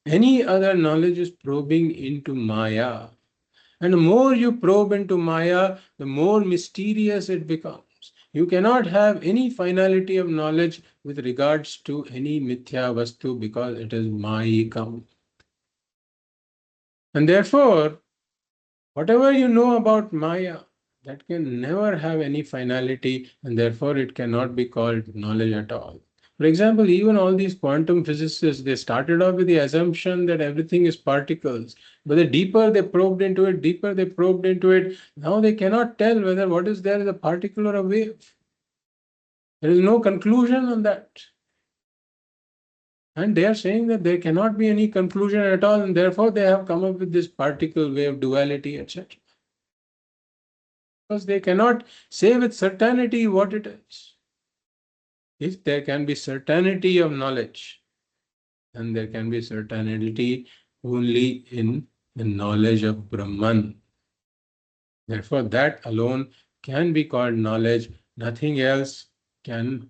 [SPEAKER 1] Any other knowledge is probing into Maya. And the more you probe into Maya, the more mysterious it becomes. You cannot have any finality of knowledge with regards to any Mithya Vastu because it is Mayikam. And therefore, whatever you know about Maya, that can never have any finality and therefore it cannot be called knowledge at all. For example, even all these quantum physicists, they started off with the assumption that everything is particles. But the deeper they probed into it, now they cannot tell whether what is there is a particle or a wave. There is no conclusion on that. And they are saying that there cannot be any conclusion at all, and therefore they have come up with this particle wave duality, etc. Because they cannot say with certainty what it is. If there can be certainty of knowledge, then there can be certainty only in the knowledge of Brahman. Therefore, that alone can be called knowledge. Nothing else can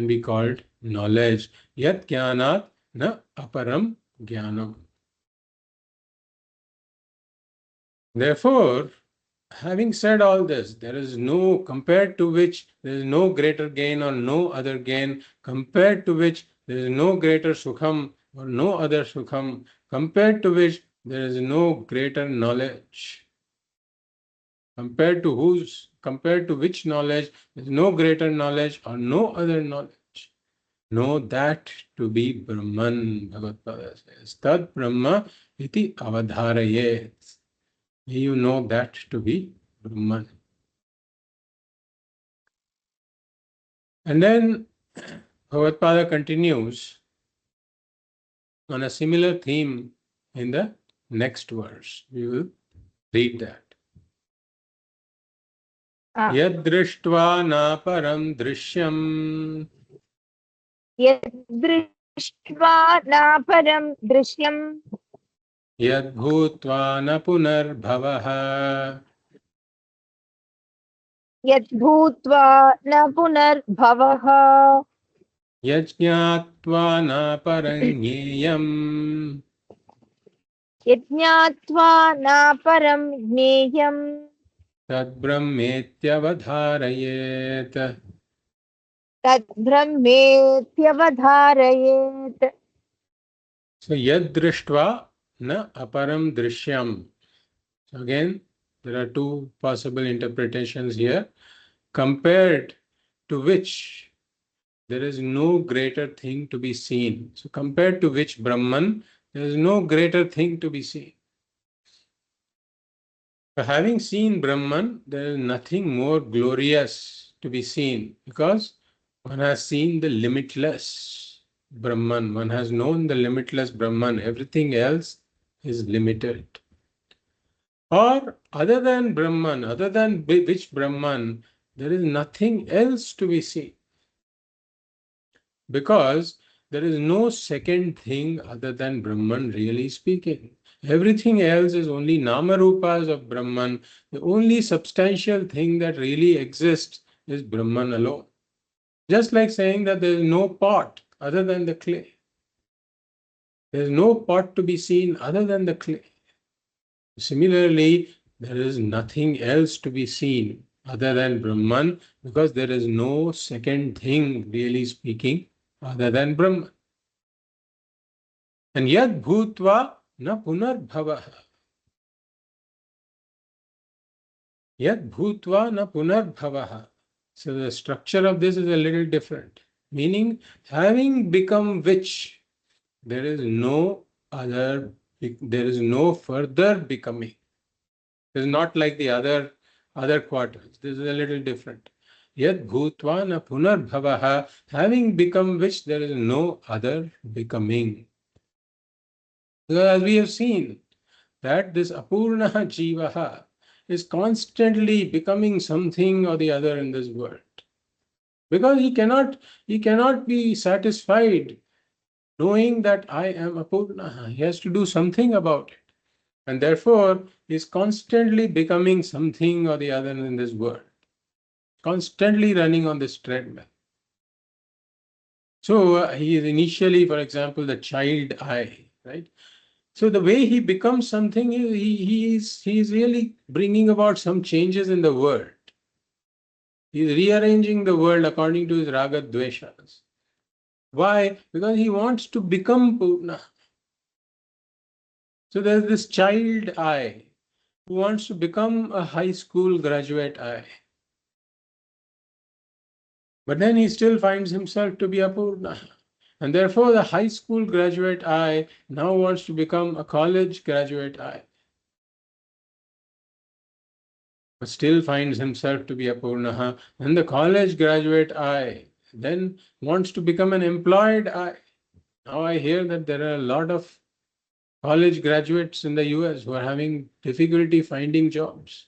[SPEAKER 1] be called knowledge. Yat jnanat na aparam jnanam. Therefore, having said all this, there is no, compared to which there is no greater gain or no other gain, compared to which there is no greater sukham or no other sukham, compared to which there is no greater knowledge. Compared to which knowledge there is no greater knowledge or no other knowledge. Know that to be Brahman, Bhagavad Pada says. Tad Brahma iti avadharayet. You know that to be Brahman. And then Bhagavad Pada continues on a similar theme in the next verse. We will read that. Yad drishtva na param drishyam.
[SPEAKER 2] Yad drishtva na param drishyam.
[SPEAKER 1] Yad bhutva na punarbhavaha.
[SPEAKER 2] Yad bhutva na punarbhavaha.
[SPEAKER 1] Yad jnatva na paranyeyam.
[SPEAKER 2] Yad jnatva na param jneyam.
[SPEAKER 1] Tad brahmetyavadharayet.
[SPEAKER 2] Tad brahmetyavadharayet.
[SPEAKER 1] So yad drishtva na aparam drishyam. So again, there are two possible interpretations here. Compared to which there is no greater thing to be seen. So compared to which Brahman, there is no greater thing to be seen. So having seen Brahman, there is nothing more glorious to be seen, because one has seen the limitless Brahman. One has known the limitless Brahman. Everything else is limited. Or other than Brahman, other than which Brahman, there is nothing else to be seen. Because there is no second thing other than Brahman, really speaking. Everything else is only Namarupas of Brahman. The only substantial thing that really exists is Brahman alone. Just like saying that there is no pot other than the clay. There is no pot to be seen other than the clay. Similarly, there is nothing else to be seen other than Brahman, because there is no second thing, really speaking, other than Brahman. And yad bhutva na punarbhavaha. Yad bhutva na punarbhavaha. So the structure of this is a little different. Meaning, having become which, there is no other, there is no further becoming. It is not like the other quarters. This is a little different. Yad bhutva na punarbhavaha. Having become which, there is no other becoming. Because as we have seen, that this apurna jivaha is constantly becoming something or the other in this world. Because he cannot be satisfied knowing that I am apurna. He has to do something about it. And therefore, he is constantly becoming something or the other in this world. Constantly running on this treadmill. So he is initially, for example, the child I, right? So the way he becomes something, he is really bringing about some changes in the world. He is rearranging the world according to his raga dveshas. Why? Because he wants to become Purna. So there's this child I who wants to become a high school graduate I. But then he still finds himself to be a Purna. And therefore the high school graduate I now wants to become a college graduate I. But still finds himself to be a Purnaha. And the college graduate I then wants to become an employed I. Now I hear that there are a lot of college graduates in the US who are having difficulty finding jobs.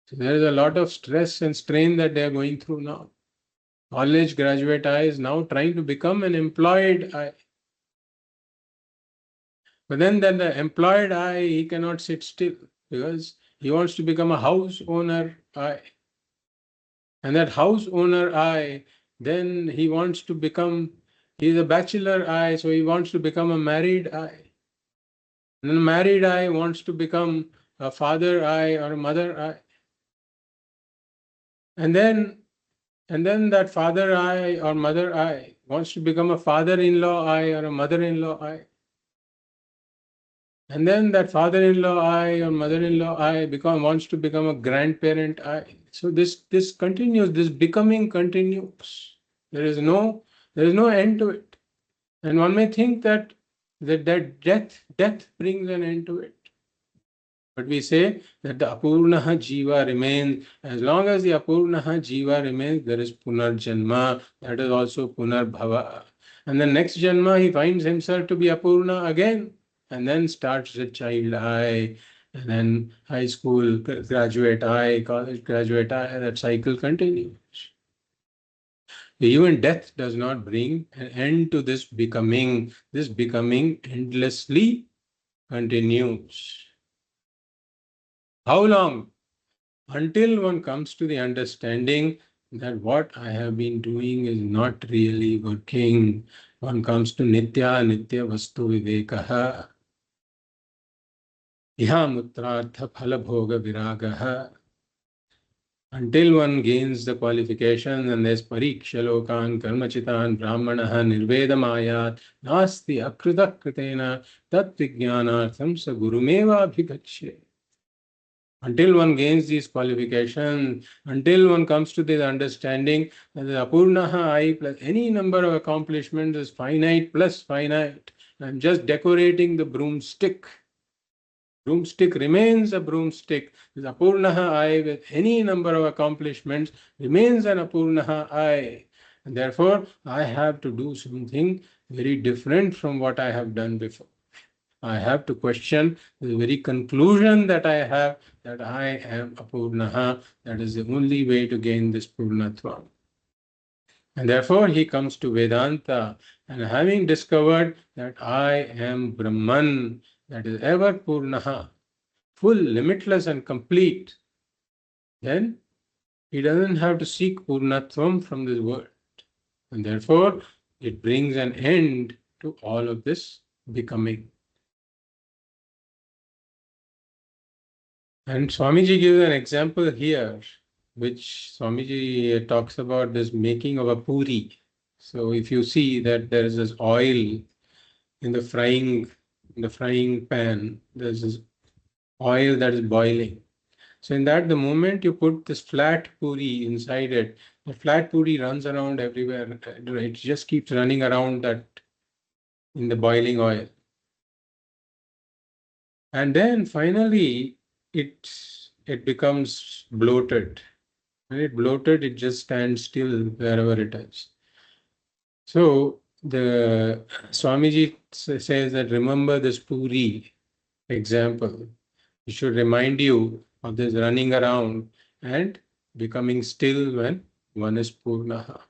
[SPEAKER 1] So there is a lot of stress and strain that they are going through now. College graduate I is now trying to become an employed I. But then the employed I, he cannot sit still because he wants to become a house owner I. And that house owner I, then he wants to become, he is a bachelor I, so he wants to become a married I. And then married I wants to become a father I or a mother I. And then that father I or mother I wants to become a father-in-law I or a mother-in-law I. And then that father-in-law I or mother-in-law I wants to become a grandparent I. So this continues, this becoming continues. There is no end to it. And one may think that death brings an end to it. But we say that the apurnaha jiva remains. As long as the apurnaha jiva remains, there is punarjanma. That is also punarbhava. And the next janma, he finds himself to be apurna again. And then starts the child I, and then high school graduate I, college graduate I. That cycle continues. Even death does not bring an end to this becoming. This becoming endlessly continues. How long? Until one comes to the understanding that what I have been doing is not really working. One comes to nitya vastu vivekaha. Ihamutrartha phalabhoga viragaha. Until one gains the qualification and there's parikshalokan karmachitan brahmanaha nirvedamayat nasti akrita kritena tat vijnanartham sa gurumeva abhigacche. Until one gains these qualifications, until one comes to this understanding that the Apurnaha I plus any number of accomplishments is finite plus finite. I'm just decorating the broomstick. Broomstick remains a broomstick. This Apurnaha I with any number of accomplishments remains an Apurnaha I. And therefore, I have to do something very different from what I have done before. I have to question the very conclusion that I have that I am Apurnaha. That is the only way to gain this Purnatva. And therefore, he comes to Vedanta, and having discovered that I am Brahman, that is ever Purnaha, full, limitless, and complete, then he doesn't have to seek Purnatvam from this world. And therefore, it brings an end to all of this becoming. And Swamiji gives an example here, which Swamiji talks about this making of a puri. So if you see that there is this oil in the frying pan, there's this oil that is boiling. So in that, the moment you put this flat puri inside it, the flat puri runs around everywhere. It just keeps running around that in the boiling oil. And then finally, it becomes bloated. When it bloated, it just stands still wherever it is. So the Swamiji says that remember this puri example. It should remind you of this running around and becoming still when one is purnaha.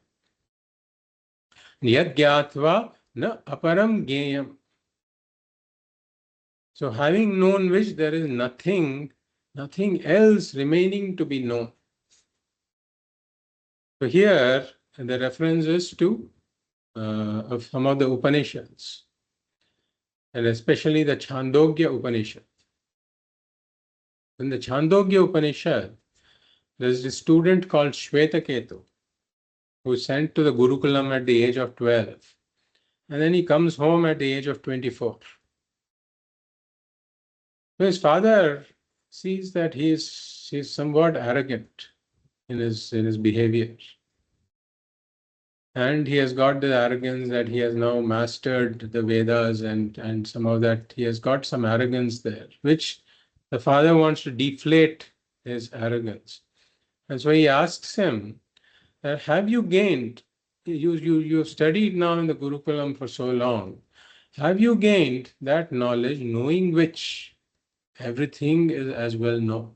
[SPEAKER 1] Yad gyatva na aparam gyayam. So having known which, there is nothing else remaining to be known. So here the reference is to of some of the Upanishads, and especially the Chandogya Upanishad. In the Chandogya Upanishad, there is a student called Shvetaketu who is sent to the Gurukulam at the age of 12, and then he comes home at the age of 24. So his father sees that he is somewhat arrogant in his behavior. And he has got the arrogance that he has now mastered the Vedas and somehow that he has got some arrogance there, which the father wants to deflate his arrogance. And so he asks him that have you gained, you've studied now in the Gurukulam for so long, have you gained that knowledge knowing which everything is as well known?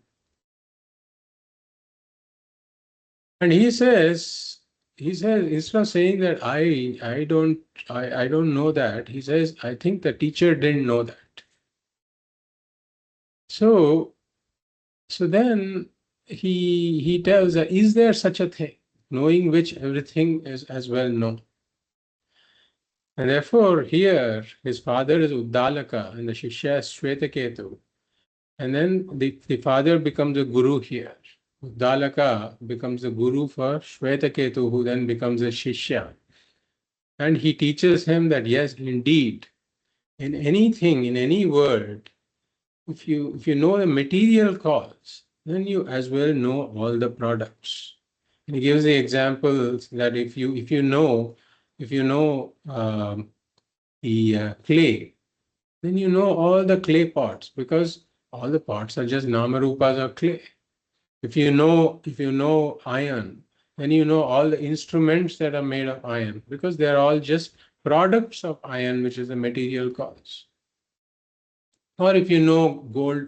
[SPEAKER 1] And he says, instead of saying that I don't know that, he says, I think the teacher didn't know that. So then he tells that, is there such a thing, knowing which everything is as well known? And therefore here his father is Uddalaka and the Shishya is Shvetaketu. And then the father becomes a guru here. Uddalaka becomes the guru for Shvetaketu, who then becomes a Shishya. And he teaches him that yes, indeed, in anything, in any world, if you know the material cause, then you as well know all the products. And he gives the examples that if you know the clay, then you know all the clay pots, because all the pots are just namarupas of clay. If you know iron, then you know all the instruments that are made of iron, because they are all just products of iron, which is the material cause. Or if you know gold,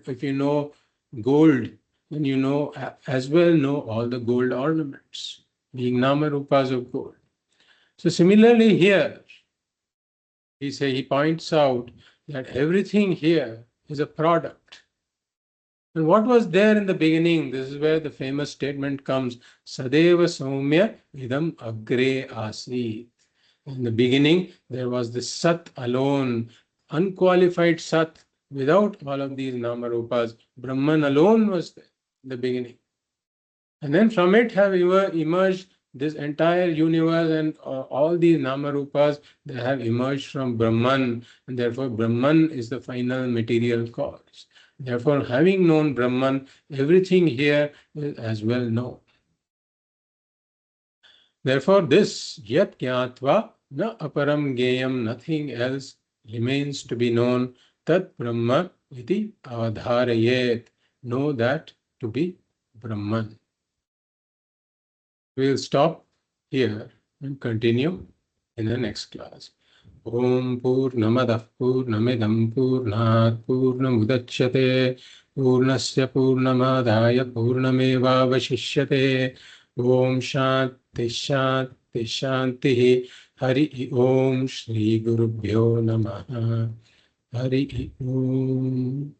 [SPEAKER 1] then you know as well know all the gold ornaments, being namarupas of gold. So similarly here, he points out that everything here is a product. And what was there in the beginning? This is where the famous statement comes, Sadeva Soumya Idam Agre Asit. In the beginning, there was the Sat alone, unqualified Sat, without all of these Namarupas. Brahman alone was there in the beginning. And then from it have emerged this entire universe, and all these Namarupas, they have emerged from Brahman, and therefore Brahman is the final material cause. Therefore, having known Brahman, everything here is as well known. Therefore, this yat jnatva na aparam geyam, nothing else remains to be known, tat brahma iti avadharayet, know that to be Brahman. We'll stop here and continue in the next class. Om Purnamadah Purnamidam Purnat Purnamudachyate Purnasya Purnamadaya Purnamevavashishyate. Om Shanti Shanti Shanti. Hari Om Shri Gurubhyo Namaha. Hari Om.